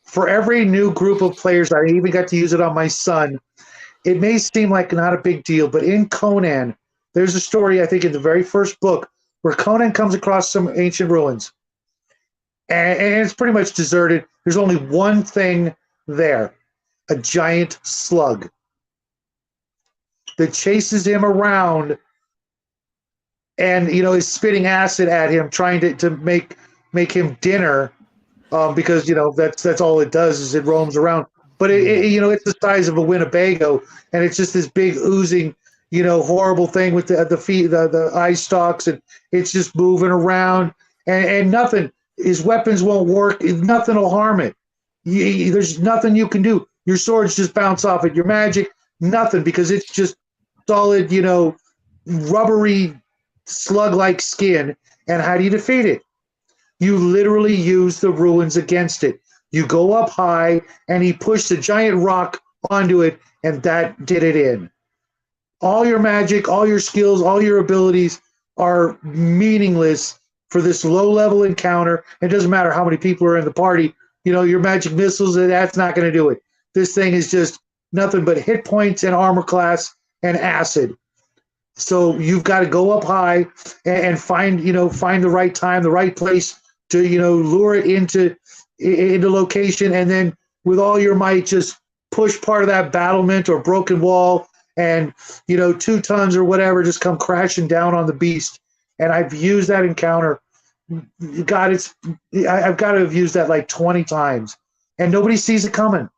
for every new group of players. I even got to use it on my son. It may seem like not a big deal, but in Conan, there's a story, I think, in the very first book where Conan comes across some ancient ruins. And it's pretty much deserted. There's only one thing there, a giant slug that chases him around and, is spitting acid at him, trying to make him dinner, because, that's all it does is it roams around. But it's the size of a Winnebago, and it's just this big oozing, horrible thing with the feet, the eye stalks, and it's just moving around, and nothing. His weapons won't work. Nothing will harm it. There's nothing you can do. Your swords just bounce off it. Your magic, nothing, because it's just solid, rubbery, slug-like skin. And how do you defeat it? You literally use the ruins against it. You go up high, and he pushed a giant rock onto it, and that did it in. All your magic, all your skills, all your abilities are meaningless for this low-level encounter. It doesn't matter how many people are in the party. Your magic missiles, that's not going to do it. This thing is just nothing but hit points and armor class and acid. So you've got to go up high and find the right time, the right place to, lure it into location, and then with all your might just push part of that battlement or broken wall, and 2 tons or whatever just come crashing down on the beast. And I've used that encounter. God, I've got to have used that like 20 times, and nobody sees it coming.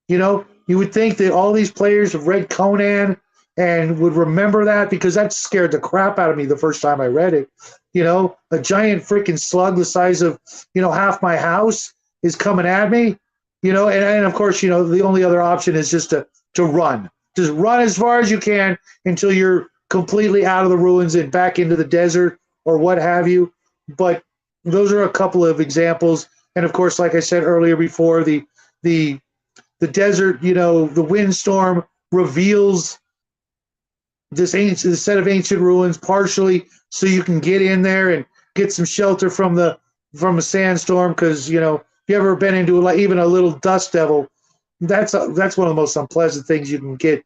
You would think that all these players have read Conan and would remember that, because that scared the crap out of me the first time I read it. A giant freaking slug the size of, half my house is coming at me, and of course, the only other option is just to run. Just run as far as you can until you're completely out of the ruins and back into the desert or what have you. But those are a couple of examples. And of course, like I said earlier before, the desert, the windstorm reveals this set of ancient ruins partially, so you can get in there and get some shelter from a sandstorm. Because if you ever been into even a little dust devil, that's one of the most unpleasant things you can get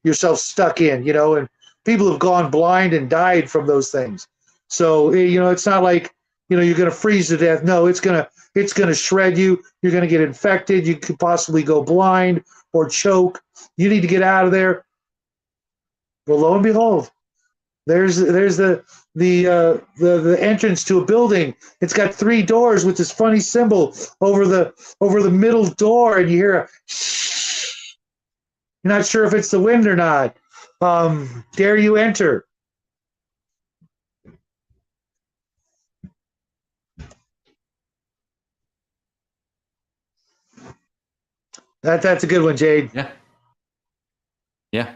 yourself stuck in. And people have gone blind and died from those things. So it's not like you're going to freeze to death. No, it's gonna shred you. You're going to get infected. You could possibly go blind or choke. You need to get out of there. Well, lo and behold, there's the entrance to a building. It's got 3 doors with this funny symbol over the middle door, and you hear a shh. You're not sure if it's the wind or not. Dare you enter? That's a good one, Jade. Yeah. Yeah.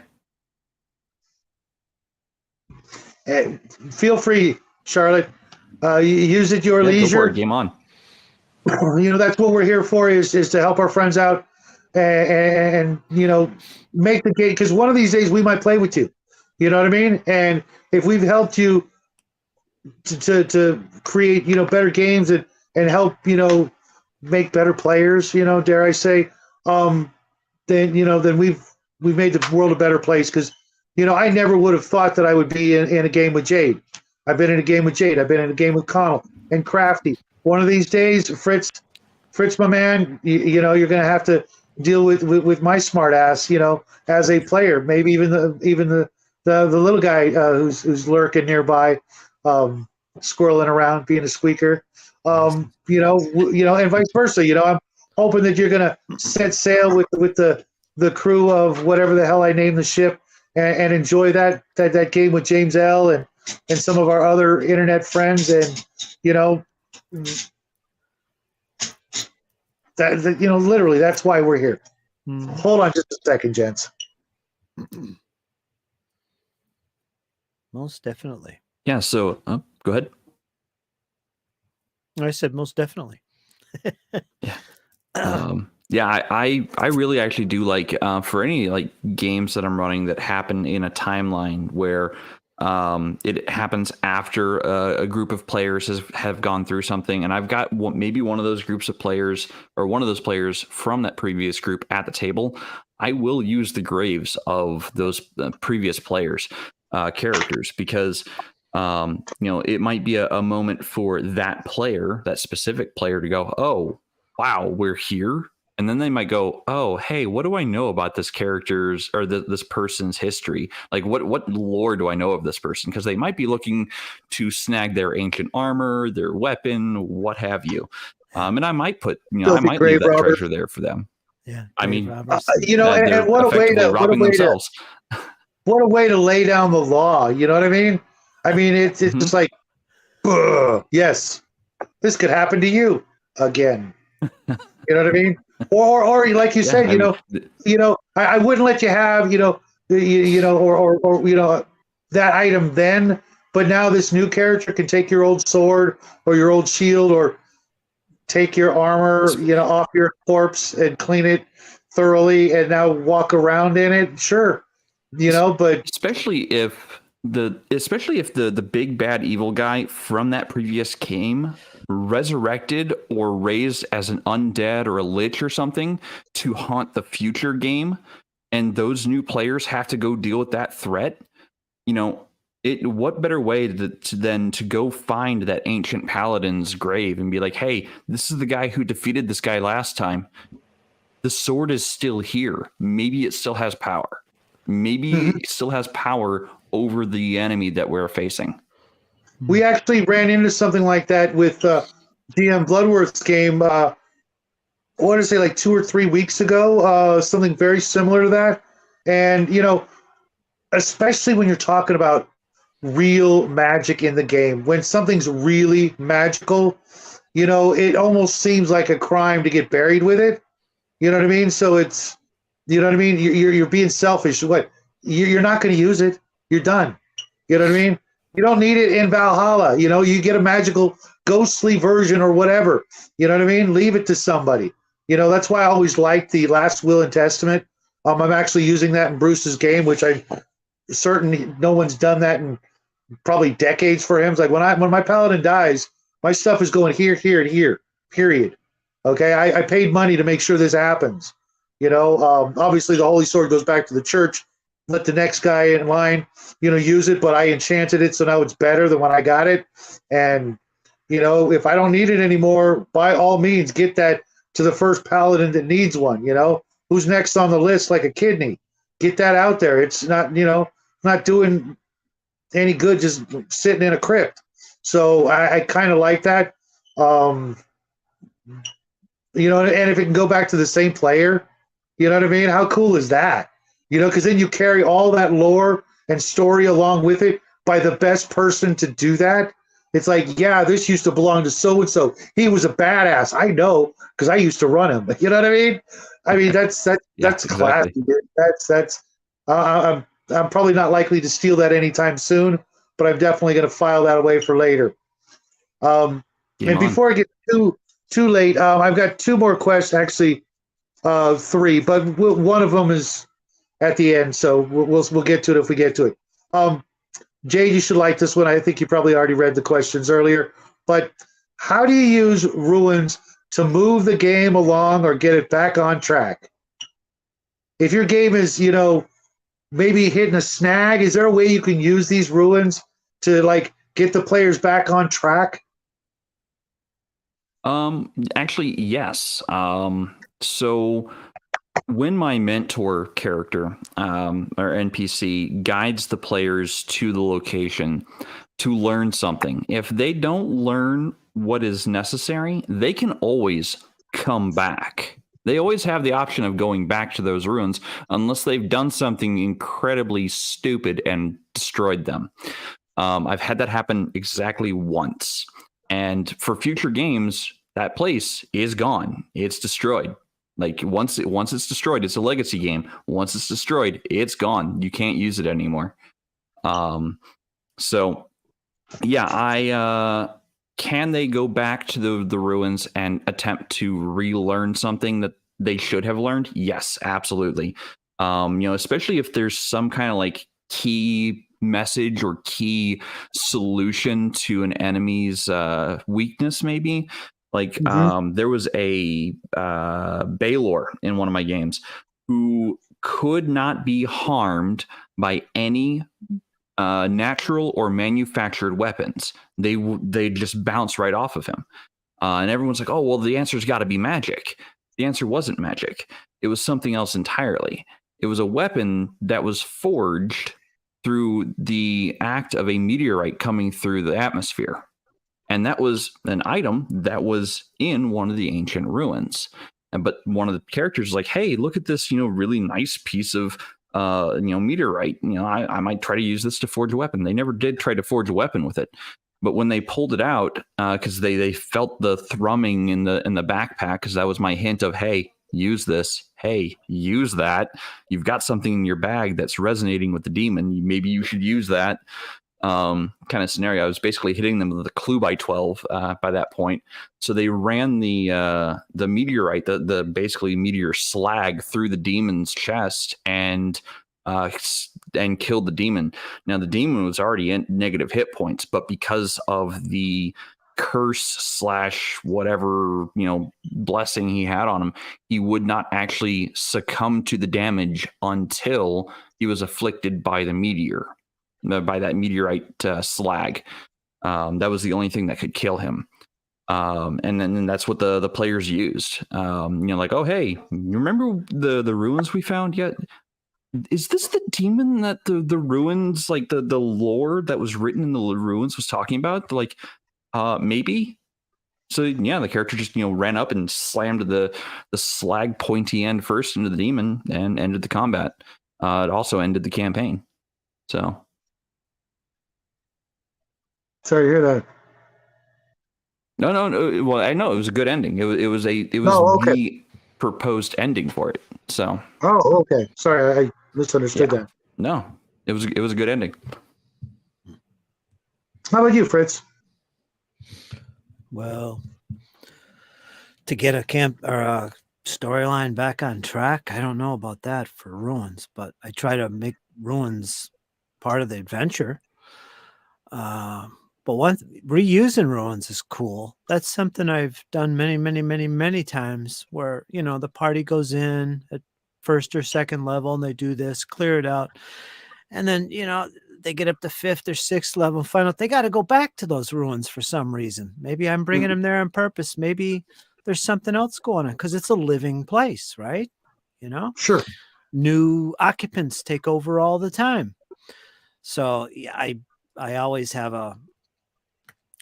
Feel free, Charlotte. Use at your Yeah, leisure. game on. That's what we're here for is to help our friends out and make the game, because one of these days we might play with you. You know what I mean? And if we've helped you to create better games and help make better players, dare I say, then we've made the world a better place, because I never would have thought that I would be in a game with Jade. I've been in a game with Jade. I've been in a game with Connell and Crafty. One of these days, Fritz, my man, you're going to have to deal with my smart ass, as a player. Maybe even the little guy who's lurking nearby, squirreling around, being a squeaker. And vice versa. I'm hoping that you're going to set sail with the crew of whatever the hell I name the ship, and enjoy that game with James L. and some of our other internet friends, and literally that's why we're here. Hold on just a second, gents. Most definitely. Yeah. So go ahead. I said most definitely. Yeah. I really actually do like for any like games that I'm running that happen in a timeline where it happens after a group of players have gone through something, and I've got maybe one of those groups of players or one of those players from that previous group at the table. I will use the graves of those previous players characters, because it might be a moment for that player, that specific player, to go, oh wow, we're here. And then they might go, oh, hey, what do I know about this character's or this person's history? Like, what lore do I know of this person? Because they might be looking to snag their ancient armor, their weapon, what have you. And I might put, I might leave that treasure there for them. Yeah. I mean, and what a way to robbing themselves. What a way to lay down the law. You know what I mean? I mean, it's just like, yes, this could happen to you again. You know what I mean? Or like you said, I wouldn't let you have, or that item then, but now this new character can take your old sword or your old shield, or take your armor, off your corpse and clean it thoroughly, and now walk around in it. Sure, but especially if the big bad evil guy from that previous game resurrected or raised as an undead or a lich or something to haunt the future game, and those new players have to go deal with that threat, what better way to go find that ancient paladin's grave and be like, hey, this is the guy who defeated this guy last time. The sword is still here. Maybe it still has power. Maybe it still has power over the enemy that we're facing. We actually ran into something like that with DM Bloodworth's game, I want to say like 2 or 3 weeks ago, something very similar to that. And, especially when you're talking about real magic in the game, when something's really magical, it almost seems like a crime to get buried with it. You know what I mean? So it's, You're being selfish. What? You're not going to use it. You're done. You know what I mean? You don't need it in Valhalla. You get a magical ghostly version or whatever. You know what I mean? Leave it to somebody. That's why I always liked the Last Will and Testament. I'm actually using that in Bruce's game, which I'm certain no one's done that in probably decades for him. It's like when my paladin dies, my stuff is going here, here, and here. Period. Okay, I paid money to make sure this happens. Obviously the Holy Sword goes back to the church. Let the next guy in line, use it, but I enchanted it, so now it's better than when I got it. And, if I don't need it anymore, by all means, get that to the first paladin that needs one, who's next on the list, like a kidney. Get that out there. It's not, not doing any good just sitting in a crypt. So I kind of like that. And if it can go back to the same player, you know what I mean? How cool is that? Because then you carry all that lore and story along with it by the best person to do that. It's like, yeah, this used to belong to so-and-so. He was a badass. I know, because I used to run him. You know what I mean? That's classy. Exactly. I'm probably not likely to steal that anytime soon, but I'm definitely going to file that away for later. And before I get too late. I've got two more quests, actually, three, but one of them is at the end, so we'll get to it if we get to it. Jade, you should like this one. I think you probably already read the questions earlier, but how do you use ruins to move the game along or get it back on track? If your game is, maybe hitting a snag, is there a way you can use these ruins to like get the players back on track? Actually, yes. So when my mentor character or NPC guides the players to the location to learn something, if they don't learn what is necessary, they can always come back. They always have the option of going back to those ruins unless they've done something incredibly stupid and destroyed them. I've had that happen exactly once. And for future games, that place is gone. It's destroyed. Like once it's destroyed, it's a legacy game. Once it's destroyed, it's gone. You can't use it anymore. So yeah, can they go back to the ruins and attempt to relearn something that they should have learned? Yes, absolutely. Especially if there's some kind of like key message or key solution to an enemy's weakness, maybe. Like there was a Baylor in one of my games who could not be harmed by any natural or manufactured weapons. They just bounce right off of him. And everyone's like, oh, well, the answer's got to be magic. The answer wasn't magic. It was something else entirely. It was a weapon that was forged through the act of a meteorite coming through the atmosphere. And that was an item that was in one of the ancient ruins. But one of the characters is like, hey, look at this, really nice piece of, meteorite. I might try to use this to forge a weapon. They never did try to forge a weapon with it. But when they pulled it out, because they felt the thrumming in the backpack, because that was my hint of, hey, use this. Hey, use that. You've got something in your bag that's resonating with the demon. Maybe you should use that. Kind of scenario. I was basically hitting them with a clue by 12 by that point. So they ran the meteorite, the basically meteor slag through the demon's chest and killed the demon. Now the demon was already in negative hit points, but because of the curse / whatever blessing he had on him, he would not actually succumb to the damage until he was afflicted by the meteor. By that meteorite slag. That was the only thing that could kill him. And then that's what the players used. Like, oh, hey, you remember the ruins we found yet? Is this the demon that the ruins, like the lore that was written in the ruins was talking about? Like, maybe. So yeah, the character just ran up and slammed the slag pointy end first into the demon and ended the combat. It also ended the campaign. So. Sorry to hear that. No. Well, I know it was a good ending. It was the proposed ending for it. So. Oh, okay. Sorry, I misunderstood that. No, it was a good ending. How about you, Fritz? Well, to get a camp or a storyline back on track, I don't know about that for ruins, but I try to make ruins part of the adventure. But reusing ruins is cool. That's something I've done many times where, the party goes in at first or second level and they do this, clear it out. And then, they get up to fifth or sixth level and find out they got to go back to those ruins for some reason. Maybe I'm bringing them there on purpose. Maybe there's something else going on because it's a living place, right? Sure. New occupants take over all the time. So yeah, I always have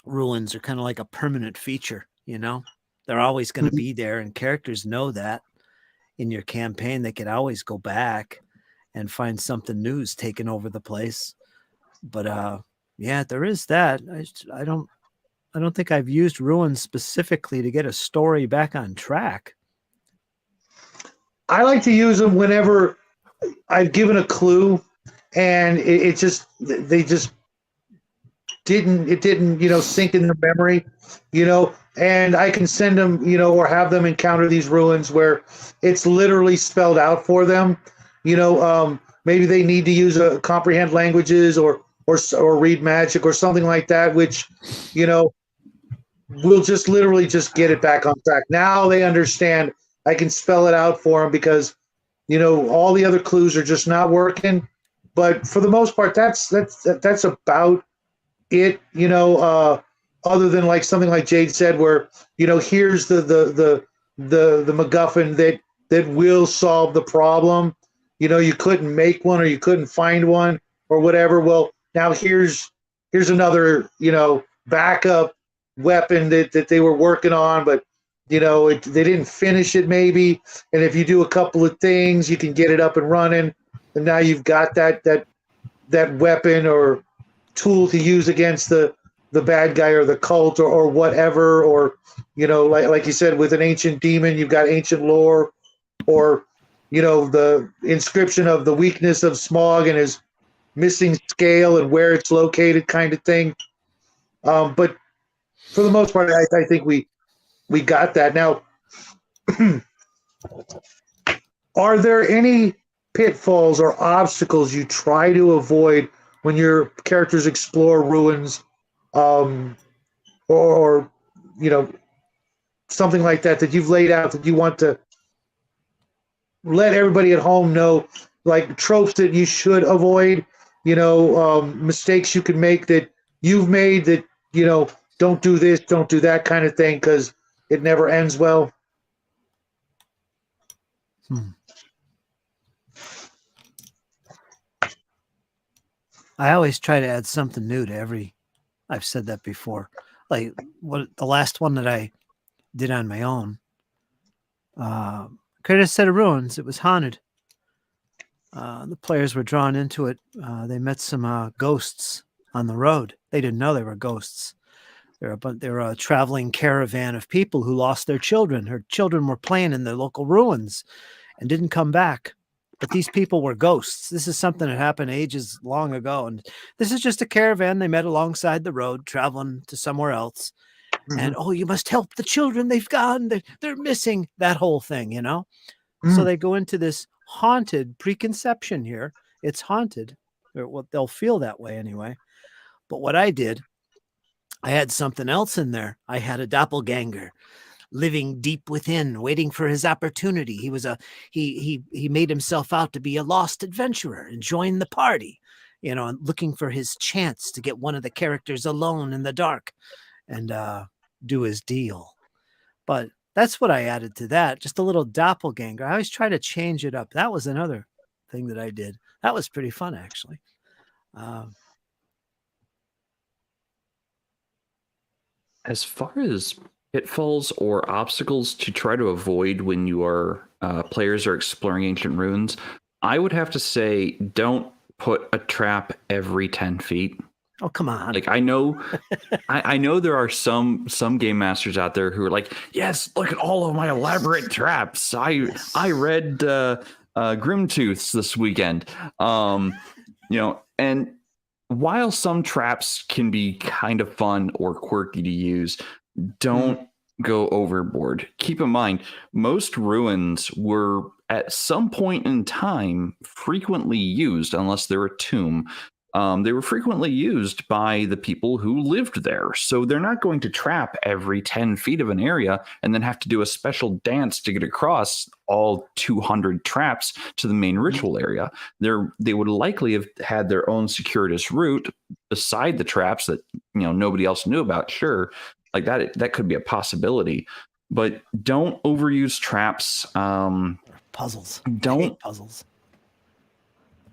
ruins are kind of like a permanent feature, they're always going to be there, and characters know that in your campaign, they could always go back and find something new's taking over the place. But yeah, there is that. I don't think I've used ruins specifically to get a story back on track. I like to use them whenever I've given a clue and they just didn't sink in their memory, and I can send them, or have them encounter these ruins where it's literally spelled out for them. Maybe they need to use comprehend languages or read magic or something like that, which we'll just literally just get it back on track. Now they understand. I can spell it out for them because all the other clues are just not working. But for the most part, that's about it. Other than like something like Jade said, where here's the MacGuffin that will solve the problem. You couldn't make one or you couldn't find one or whatever. Well, now here's another backup weapon that they were working on, but they didn't finish it maybe. And if you do a couple of things, you can get it up and running. And now you've got that weapon or tool to use against the bad guy or the cult or whatever. Or like you said, with an ancient demon, you've got ancient lore, or the inscription of the weakness of Smog and his missing scale and where it's located, kind of thing. But for the most part, I think we got that. Now, are there any pitfalls or obstacles you try to avoid when your characters explore ruins, or something like that you've laid out that you want to let everybody at home know, like tropes that you should avoid, mistakes you can make that you've made that, don't do this, don't do that kind of thing, because it never ends well? I always try to add something new to every. I've said that before. Like the last one that I did on my own, created a set of ruins. It was haunted. The players were drawn into it. They met some ghosts on the road. They didn't know they were ghosts. They were a traveling caravan of people who lost their children. Her children were playing in the local ruins and didn't come back. But these people were ghosts. This is something that happened ages long ago. And this is just a caravan they met alongside the road, traveling to somewhere else. Mm-hmm. And, you must help the children. They've gone. They're missing, that whole thing, Mm-hmm. So they go into this haunted preconception here. It's haunted. Or they'll feel that way anyway. But what I did, I had something else in there. I had a doppelganger living deep within, waiting for his opportunity. He was he made himself out to be a lost adventurer and joined the party, and looking for his chance to get one of the characters alone in the dark and do his deal. But that's what I added to that, just a little doppelganger. I always try to change it up. That was another thing that I did. That was pretty fun, actually. As far as pitfalls or obstacles to try to avoid when your players are exploring ancient ruins, I would have to say don't put a trap every 10 feet. Oh, come on. Like, I know I know there are some game masters out there who are like, yes, look at all of my elaborate traps. I read Grimtooths this weekend. And while some traps can be kind of fun or quirky to use, don't go overboard. Keep in mind, most ruins were at some point in time frequently used, unless they're a tomb. They were frequently used by the people who lived there. So they're not going to trap every 10 feet of an area and then have to do a special dance to get across all 200 traps to the main ritual area. They would likely have had their own circuitous route beside the traps that nobody else knew about. Sure, like that could be a possibility, but don't overuse traps. Puzzles. Don't I hate puzzles.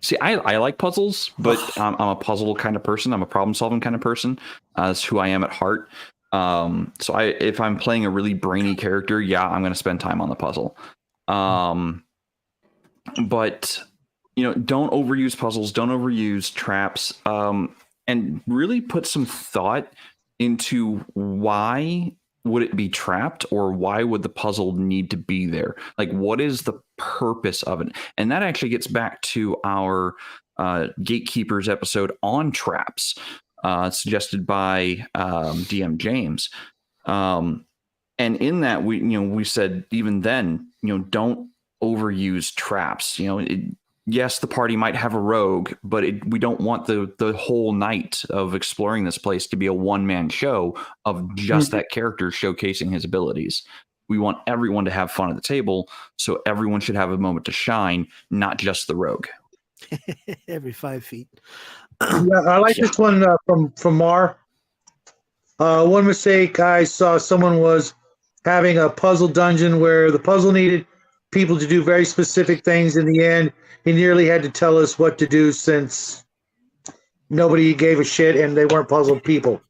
See, I like puzzles, but I'm a puzzle kind of person. I'm a problem-solving kind of person. That's who I am at heart. So if I'm playing a really brainy character, I'm going to spend time on the puzzle. But don't overuse puzzles. Don't overuse traps. And really put some thought into why would it be trapped, or why would the puzzle need to be there? Like, what is the purpose of it? And that actually gets back to our Gatekeepers episode on traps. suggested by DM James. And in that, we said even then, don't overuse traps. Yes, the party might have a rogue, but we don't want the whole night of exploring this place to be a one-man show of just that character showcasing his abilities. We want everyone to have fun at the table, so everyone should have a moment to shine, not just the rogue. Every 5 feet. Yeah, I like this one from Mar. One mistake I saw, someone was having a puzzle dungeon where the puzzle needed people to do very specific things. In the end, he nearly had to tell us what to do since nobody gave a shit and they weren't puzzled people.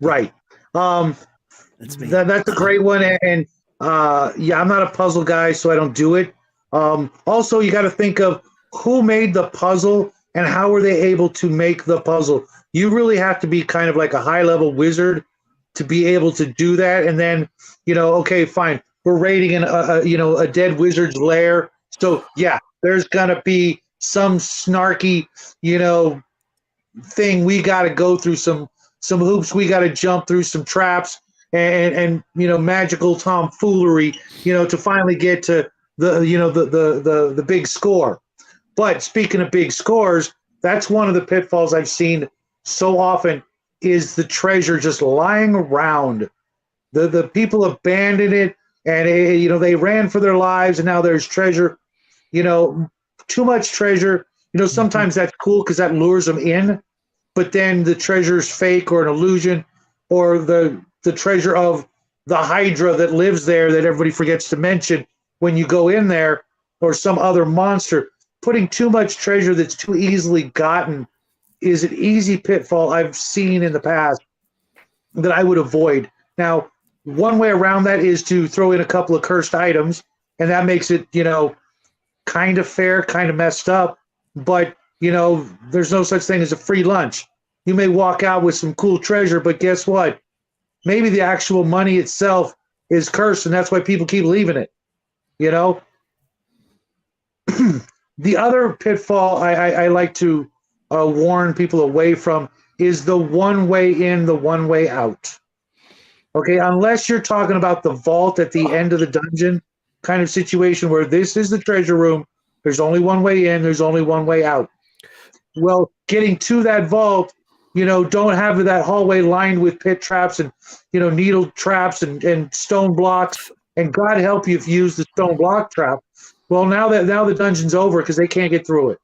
Right. That's me. That's a great one. And yeah, I'm not a puzzle guy, so I don't do it. Also, you got to think of who made the puzzle and how were they able to make the puzzle. You really have to be kind of like a high-level wizard to be able to do that. And then, okay, fine. We're raiding a dead wizard's lair. So, yeah, there's going to be some snarky, thing. We got to go through some hoops. We got to jump through some traps and magical tomfoolery, to finally get to the big score. But speaking of big scores, that's one of the pitfalls I've seen so often is the treasure just lying around. The people abandoned it, and they ran for their lives, and now there's treasure. Too much treasure. Sometimes that's cool because that lures them in, but then the treasure's fake or an illusion, or the treasure of the Hydra that lives there that everybody forgets to mention when you go in there, or some other monster. Putting too much treasure that's too easily gotten is an easy pitfall I've seen in the past that I would avoid. Now, one way around that is to throw in a couple of cursed items, and that makes it, kind of fair, kind of messed up. But, there's no such thing as a free lunch. You may walk out with some cool treasure, but guess what? Maybe the actual money itself is cursed, and that's why people keep leaving it. The other pitfall I like to warn people away from is the one way in, the one way out. Okay, unless you're talking about the vault at the end of the dungeon kind of situation where this is the treasure room, there's only one way in, there's only one way out. Well, getting to that vault, don't have that hallway lined with pit traps and, needle traps and stone blocks. And God help you if you use the stone block trap. Well, now the dungeon's over because they can't get through it.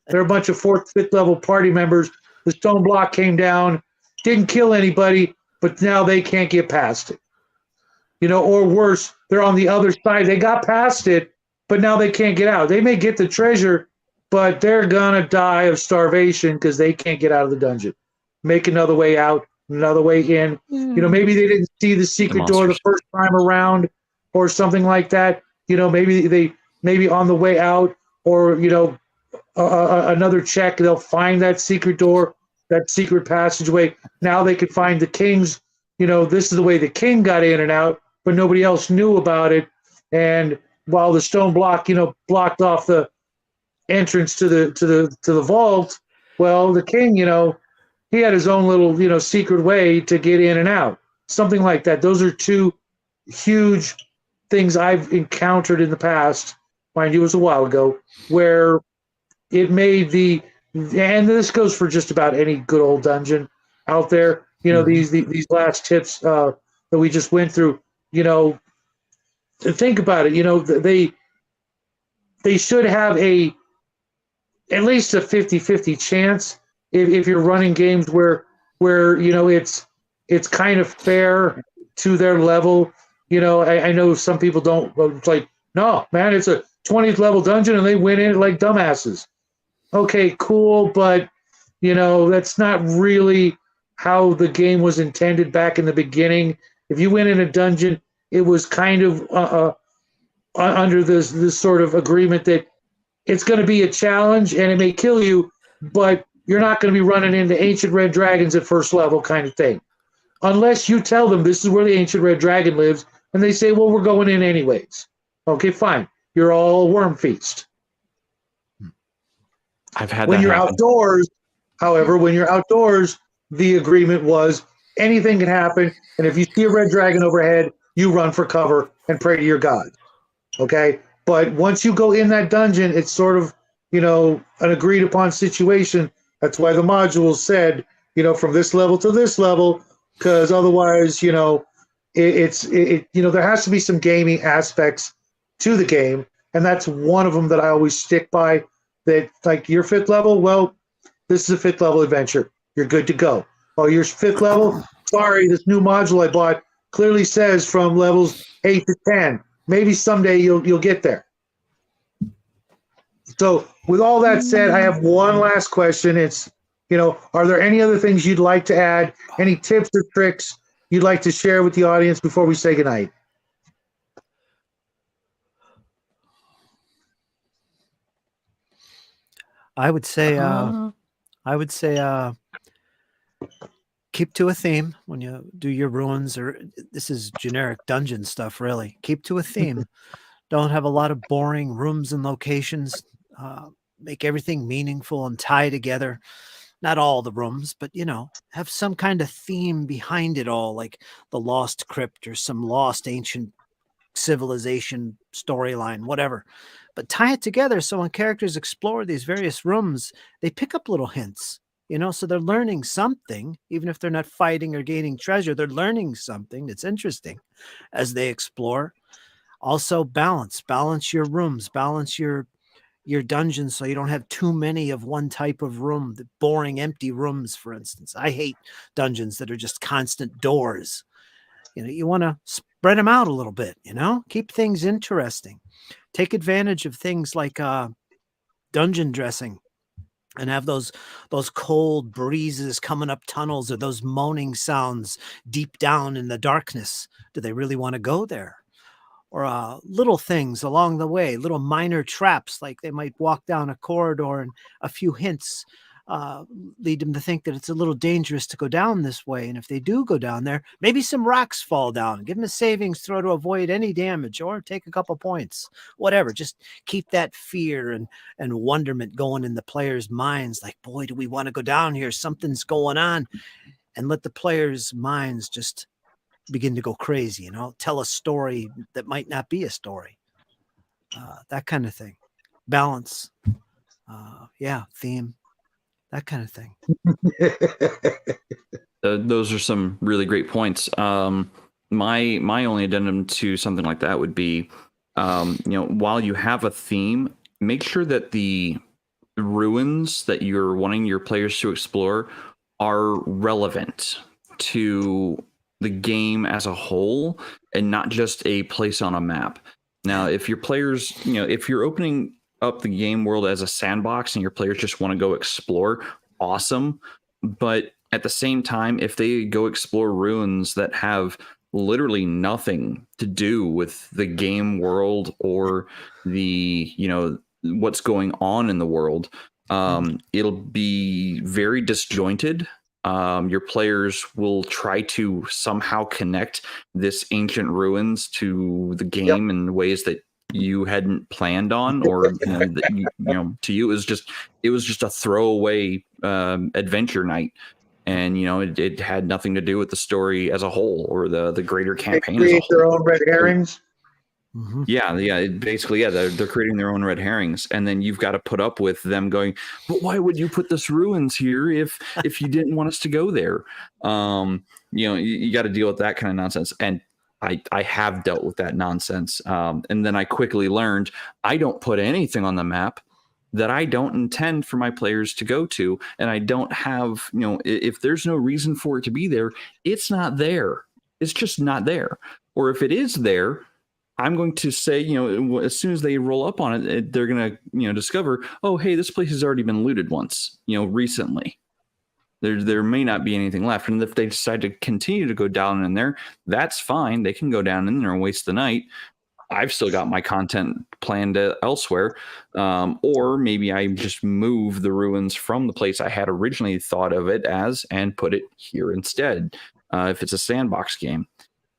They're a bunch of 4th, 5th level party members. The stone block came down, didn't kill anybody, but now they can't get past it. Or worse, they're on the other side. They got past it, but now they can't get out. They may get the treasure, but they're gonna die of starvation because they can't get out of the dungeon. Make another way out, another way in. Maybe they didn't see the secret door the first time around, or something like that. Maybe on the way out, or another check, they'll find that secret door, that secret passageway. Now they could find the king's. This is the way the king got in and out, but nobody else knew about it. And while the stone block, blocked off the entrance to the vault, well, the king, he had his own little, secret way to get in and out. Something like that. Those are two huge things I've encountered in the past. Mind you, it was a while ago, where it made and this goes for just about any good old dungeon out there. These last tips that we just went through. Think about it. They should have at least a 50-50 chance if you're running games where it's kind of fair to their level. I know some people don't. It's like, no, man, it's a 20th level dungeon and they went in like dumbasses. Okay, cool, but that's not really how the game was intended back in the beginning. If you went in a dungeon, it was kind of under this sort of agreement that it's going to be a challenge and it may kill you, but you're not going to be running into ancient red dragons at first level kind of thing. Unless you tell them this is where the ancient red dragon lives, and they say, well, we're going in anyways. Okay, fine. You're all worm feast. I've had when that you're happen. outdoors, however, when you're outdoors, the agreement was anything can happen, and if you see a red dragon overhead, you run for cover and pray to your god. Okay, but once you go in that dungeon, it's sort of an agreed upon situation. That's why the modules said from this level to this level, because otherwise there has to be some gaming aspects to the game, and that's one of them that I always stick by. That like your 5th level, well, this is a 5th level adventure. You're good to go. Oh, you're 5th level. Sorry, this new module I bought clearly says from levels 8 to 10. Maybe someday you'll get there. So with all that said, I have one last question. It's, are there any other things you'd like to add? Any tips or tricks you'd like to share with the audience before we say goodnight? I would say keep to a theme when you do your ruins, or this is generic dungeon stuff, really. Keep to a theme. Don't have a lot of boring rooms and locations. Make everything meaningful and tie together. Not all the rooms, but have some kind of theme behind it all, like the Lost Crypt or some lost ancient civilization storyline, whatever. But tie it together so when characters explore these various rooms, they pick up little hints, so they're learning something, even if they're not fighting or gaining treasure, they're learning something that's interesting as they explore. Also balance your rooms, balance your dungeons so you don't have too many of one type of room, the boring empty rooms, for instance. I hate dungeons that are just constant doors. You want to spread them out a little bit, keep things interesting. Take advantage of things like dungeon dressing and have those cold breezes coming up tunnels or those moaning sounds deep down in the darkness. Do they really want to go there? Or little things along the way, little minor traps, like they might walk down a corridor and a few hints lead them to think that it's a little dangerous to go down this way. And if they do go down there, maybe some rocks fall down. Give them a savings throw to avoid any damage, or take a couple points, whatever. Just keep that fear and wonderment going in the players' minds. Like, boy, do we want to go down here? Something's going on. And let the players' minds just begin to go crazy, tell a story that might not be a story. That kind of thing. Balance. Theme. That kind of thing. Those are some really great points. My only addendum to something like that would be, while you have a theme, make sure that the ruins that you're wanting your players to explore are relevant to the game as a whole and not just a place on a map. Now, if your players, if you're opening up the game world as a sandbox and your players just want to go explore, awesome. But at the same time, if they go explore ruins that have literally nothing to do with the game world or the, what's going on in the world, it'll be very disjointed. Your players will try to somehow connect this ancient ruins to the game in ways that you hadn't planned on, or to you it was just a throwaway adventure night, and it had nothing to do with the story as a whole or the greater campaign. They create their own red herrings. Mm-hmm. They're creating their own red herrings, and then you've got to put up with them going, but why would you put this ruins here if you didn't want us to go there? You got to deal with that kind of nonsense, and I have dealt with that nonsense, and then I quickly learned I don't put anything on the map that I don't intend for my players to go to, and I don't have, if there's no reason for it to be there, it's not there. It's just not there. Or if it is there, I'm going to say, as soon as they roll up on it, they're going to, discover, oh, hey, this place has already been looted once, recently. There may not be anything left. And if they decide to continue to go down in there, that's fine. They can go down in there and waste the night. I've still got my content planned elsewhere. Or maybe I just move the ruins from the place I had originally thought of it as and put it here instead, if it's a sandbox game.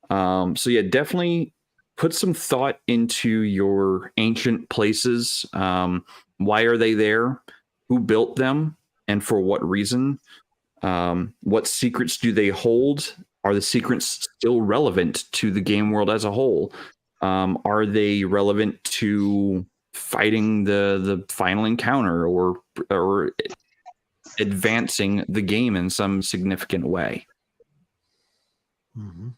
Definitely put some thought into your ancient places. Why are they there? Who built them? And for what reason? What secrets do they hold? Are the secrets still relevant to the game world as a whole? Are they relevant to fighting the final encounter or advancing the game in some significant way? Mm-hmm.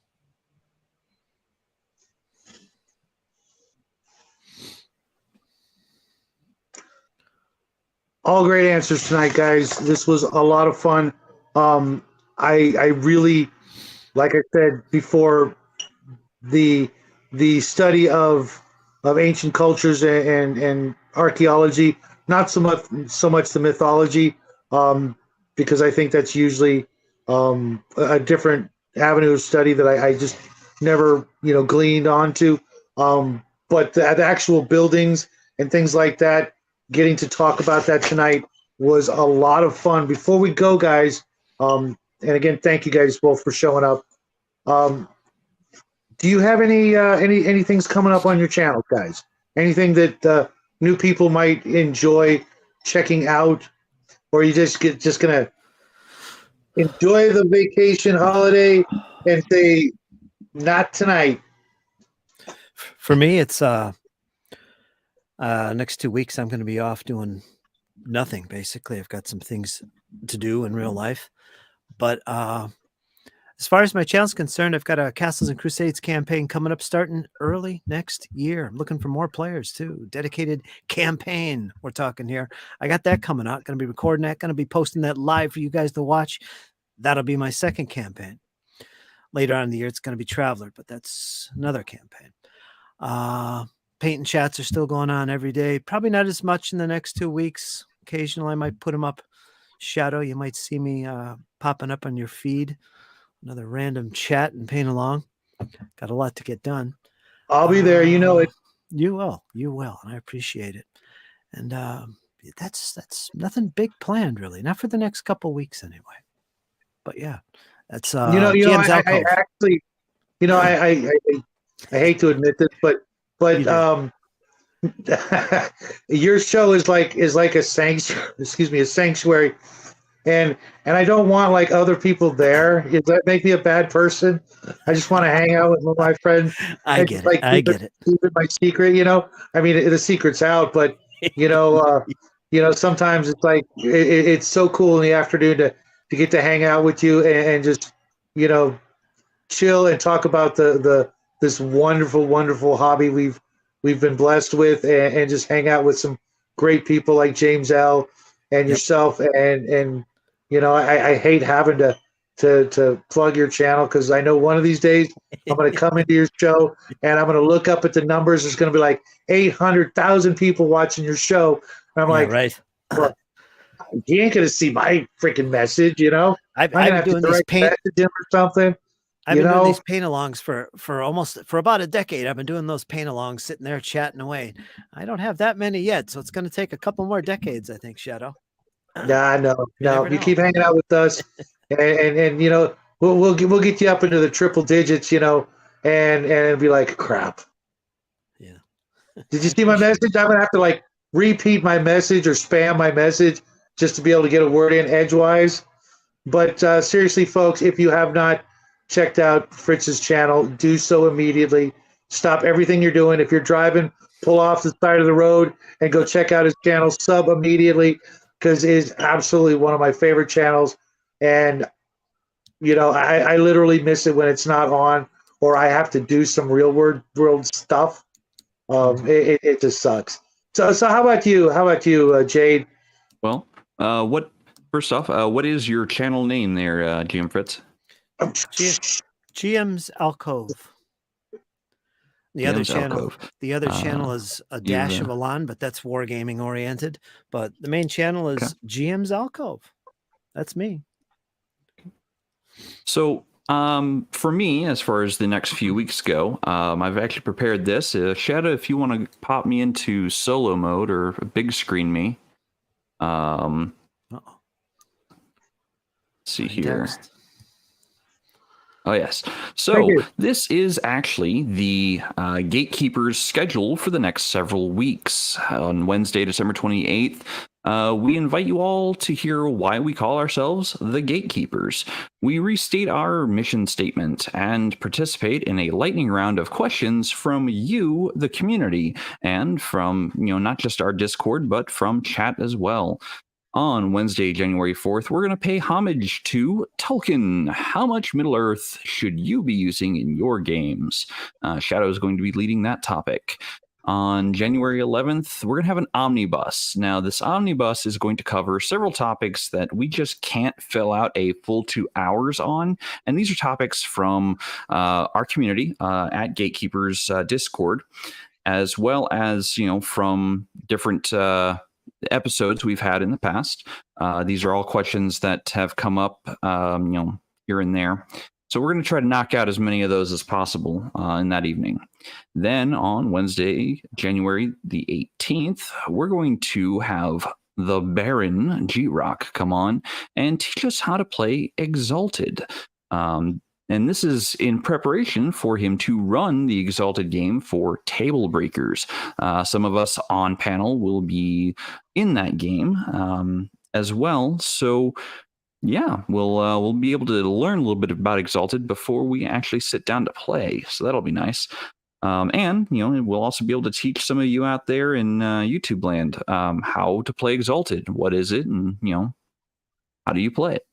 All great answers tonight, guys. This was a lot of fun. I really, like I said before, the study of ancient cultures and archaeology, not so much the mythology, because I think that's usually a different avenue of study that I just never gleaned onto. But the actual buildings and things like that, getting to talk about that tonight was a lot of fun. Before we go, guys, and again, thank you guys both for showing up. Do you have any things coming up on your channel, guys? Anything that new people might enjoy checking out, or are you just gonna enjoy the vacation holiday and say not tonight? For me, it's next 2 weeks. I'm going to be off doing nothing. Basically, I've got some things to do in real life, but as far as my channel's concerned, I've got a Castles and Crusades campaign coming up starting early next year. I'm looking for more players too. Dedicated campaign we're talking here. I got that coming out. Going to be recording that. Going to be posting that live for you guys to watch. That'll be my second campaign. Later on in the year, it's going to be Traveler, but that's another campaign. Paint and chats are still going on every day. Probably not as much in the next 2 weeks. Occasionally, I might put them up. Shadow, you might see me popping up on your feed. Another random chat and paint along. Got a lot to get done. I'll be there. You know it. You will, and I appreciate it. And that's nothing big planned, really. Not for the next couple of weeks, anyway. But yeah, that's I actually, I hate to admit this, but your show is like a sanctuary, and I don't want like other people there. Does that make me a bad person? I just want to hang out with my friends. I get it. Keep it my secret, I mean, the secret's out, but sometimes it's like it's so cool in the afternoon to get to hang out with you and just chill and talk about this wonderful hobby we've been blessed with, and just hang out with some great people like James L. and yourself, and I hate having to plug your channel, because I know one of these days I'm going to come into your show and I'm going to look up at the numbers. There's going to be like 800,000 people watching your show. And I'm like, right. Well, you ain't going to see my freaking message, I've been doing these paint or something. I've been doing these paint-alongs for about a decade. I've been doing those paint-alongs, sitting there chatting away. I don't have that many yet, so it's going to take a couple more decades, I think, Shadow. Nah, no. You keep hanging out with us, and we'll get you up into the triple digits, and be like, crap. Yeah. Did you see my message? I'm gonna have to like repeat my message or spam my message just to be able to get a word in edgewise. But seriously, folks, if you have not checked out Fritz's channel, do so immediately. Stop everything you're doing. If you're driving, pull off the side of the road and go check out his channel. Sub immediately, because it is absolutely one of my favorite channels. And I literally miss it when it's not on, or I have to do some real world stuff. It just sucks. So how about you, Jade? Well, first off, what is your channel name there, GM Fritz? GM's Alcove. The other channel is a dash of Elan, but that's wargaming oriented. But the main channel is GM's Alcove. That's me. So for me, as far as the next few weeks go, I've actually prepared this. Shadow, if you want to pop me into solo mode or big screen me. See here. Oh, yes. So this is actually the Gatekeepers schedule for the next several weeks. On Wednesday, December 28th, we invite you all to hear why we call ourselves the Gatekeepers. We restate our mission statement and participate in a lightning round of questions from you, the community, and from, not just our Discord, but from chat as well. On Wednesday, January 4th, we're going to pay homage to Tolkien. How much Middle-earth should you be using in your games? Shadow is going to be leading that topic. On January 11th, we're going to have an omnibus. Now, this omnibus is going to cover several topics that we just can't fill out a full 2 hours on. And these are topics from our community at Gatekeepers Discord, as well as, from different episodes we've had in the past. These are all questions that have come up, here and there. So we're going to try to knock out as many of those as possible in that evening. Then on Wednesday, January the 18th, we're going to have the Baron G-Rock come on and teach us how to play Exalted. And this is in preparation for him to run the Exalted game for Table Breakers. Some of us on panel will be in that game as well. So yeah, we'll be able to learn a little bit about Exalted before we actually sit down to play. So that'll be nice. And we'll also be able to teach some of you out there in YouTube land how to play Exalted. What is it, and how do you play it?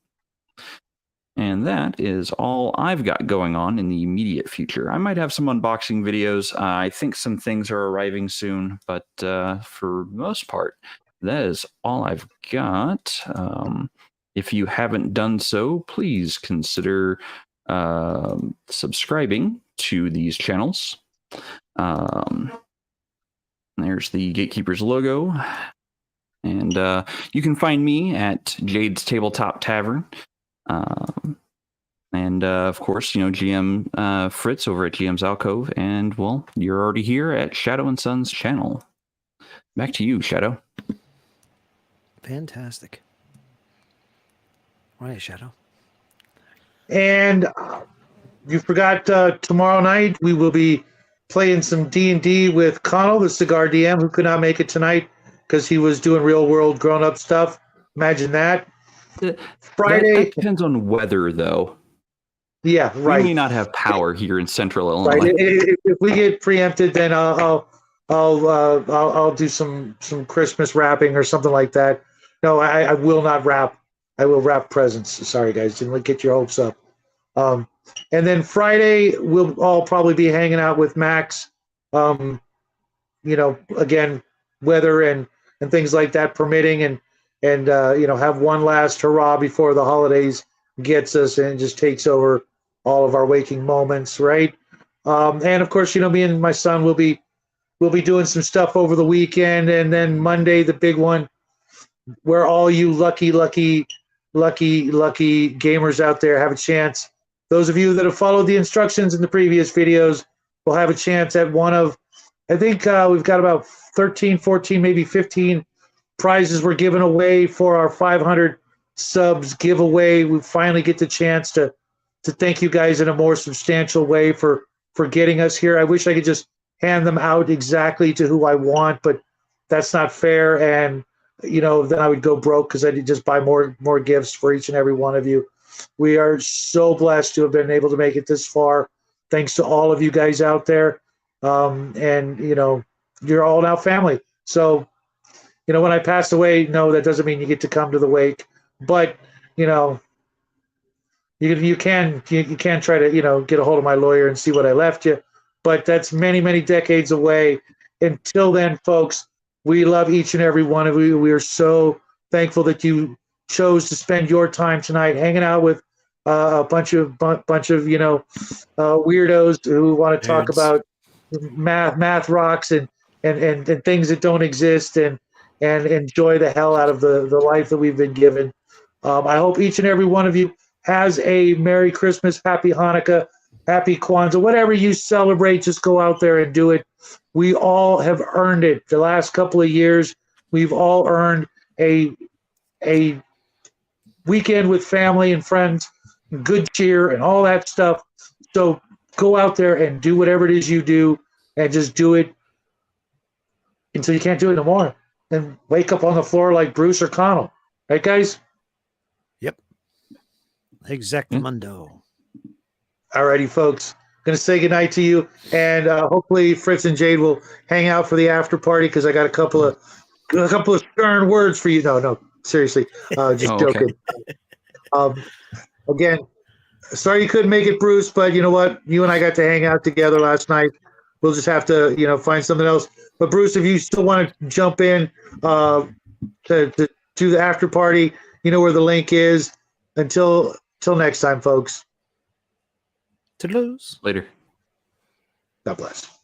And that is all I've got going on in the immediate future. I might have some unboxing videos. I think some things are arriving soon, but for the most part, that is all I've got. If you haven't done so, please consider subscribing to these channels. There's the Gatekeepers logo. And you can find me at Jade's Tabletop Tavern. And of course, GM Fritz over at GM's Alcove. And, well, you're already here at Shadow and Sons channel. Back to you, Shadow. Fantastic. All right, Shadow. And you forgot tomorrow night we will be playing some D&D with Connell, the Cigar DM, who could not make it tonight because he was doing real-world grown-up stuff. Imagine that. Friday. That depends on weather, though. Yeah, right. We may not have power here in Central Illinois. Right. If we get preempted, then I'll do some Christmas wrapping or something like that. No, I will not wrap. I will wrap presents. Sorry, guys, didn't get your hopes up. And then Friday we'll all probably be hanging out with Max. Again, weather and things like that permitting, and have one last hurrah before the holidays gets us and just takes over all of our waking moments, right? And of course, me and my son will be doing some stuff over the weekend, and then Monday, the big one, where all you lucky gamers out there have a chance. Those of you that have followed the instructions in the previous videos will have a chance at one of, I think we've got about 13, 14, maybe 15 prizes we're giving away for our 500 subs giveaway. We finally get the chance to thank you guys in a more substantial way for getting us here. I wish I could just hand them out exactly to who I want, but that's not fair. And, then I would go broke because I did just buy more gifts for each and every one of you. We are so blessed to have been able to make it this far. Thanks to all of you guys out there. And, you're all now family. So, when I pass away, no, that doesn't mean you get to come to the wake, but, you can try to, get a hold of my lawyer and see what I left you, but that's many, many decades away. Until then, folks, we love each and every one of you. We are so thankful that you chose to spend your time tonight hanging out with a bunch of weirdos who want to talk about math rocks and things that don't exist and enjoy the hell out of the life that we've been given. I hope each and every one of you has a Merry Christmas, Happy Hanukkah, Happy Kwanzaa, whatever you celebrate, just go out there and do it. We all have earned it. The last couple of years, we've all earned a weekend with family and friends, good cheer and all that stuff. So go out there and do whatever it is you do, and just do it until you can't do it no more. and wake up on the floor like Bruce or Connell. Right, guys? Exactamundo. Alrighty, folks. Going to say goodnight to you. And hopefully Fritz and Jade will hang out for the after party because I got a couple of stern words for you. No, seriously. Just joking. Again, sorry you couldn't make it, Bruce, but you know what? You and I got to hang out together last night. We'll just have to, find something else. But Bruce, if you still want to jump in to do the after party, you know where the link is. Until next time, folks. Toodaloo. Later. God bless.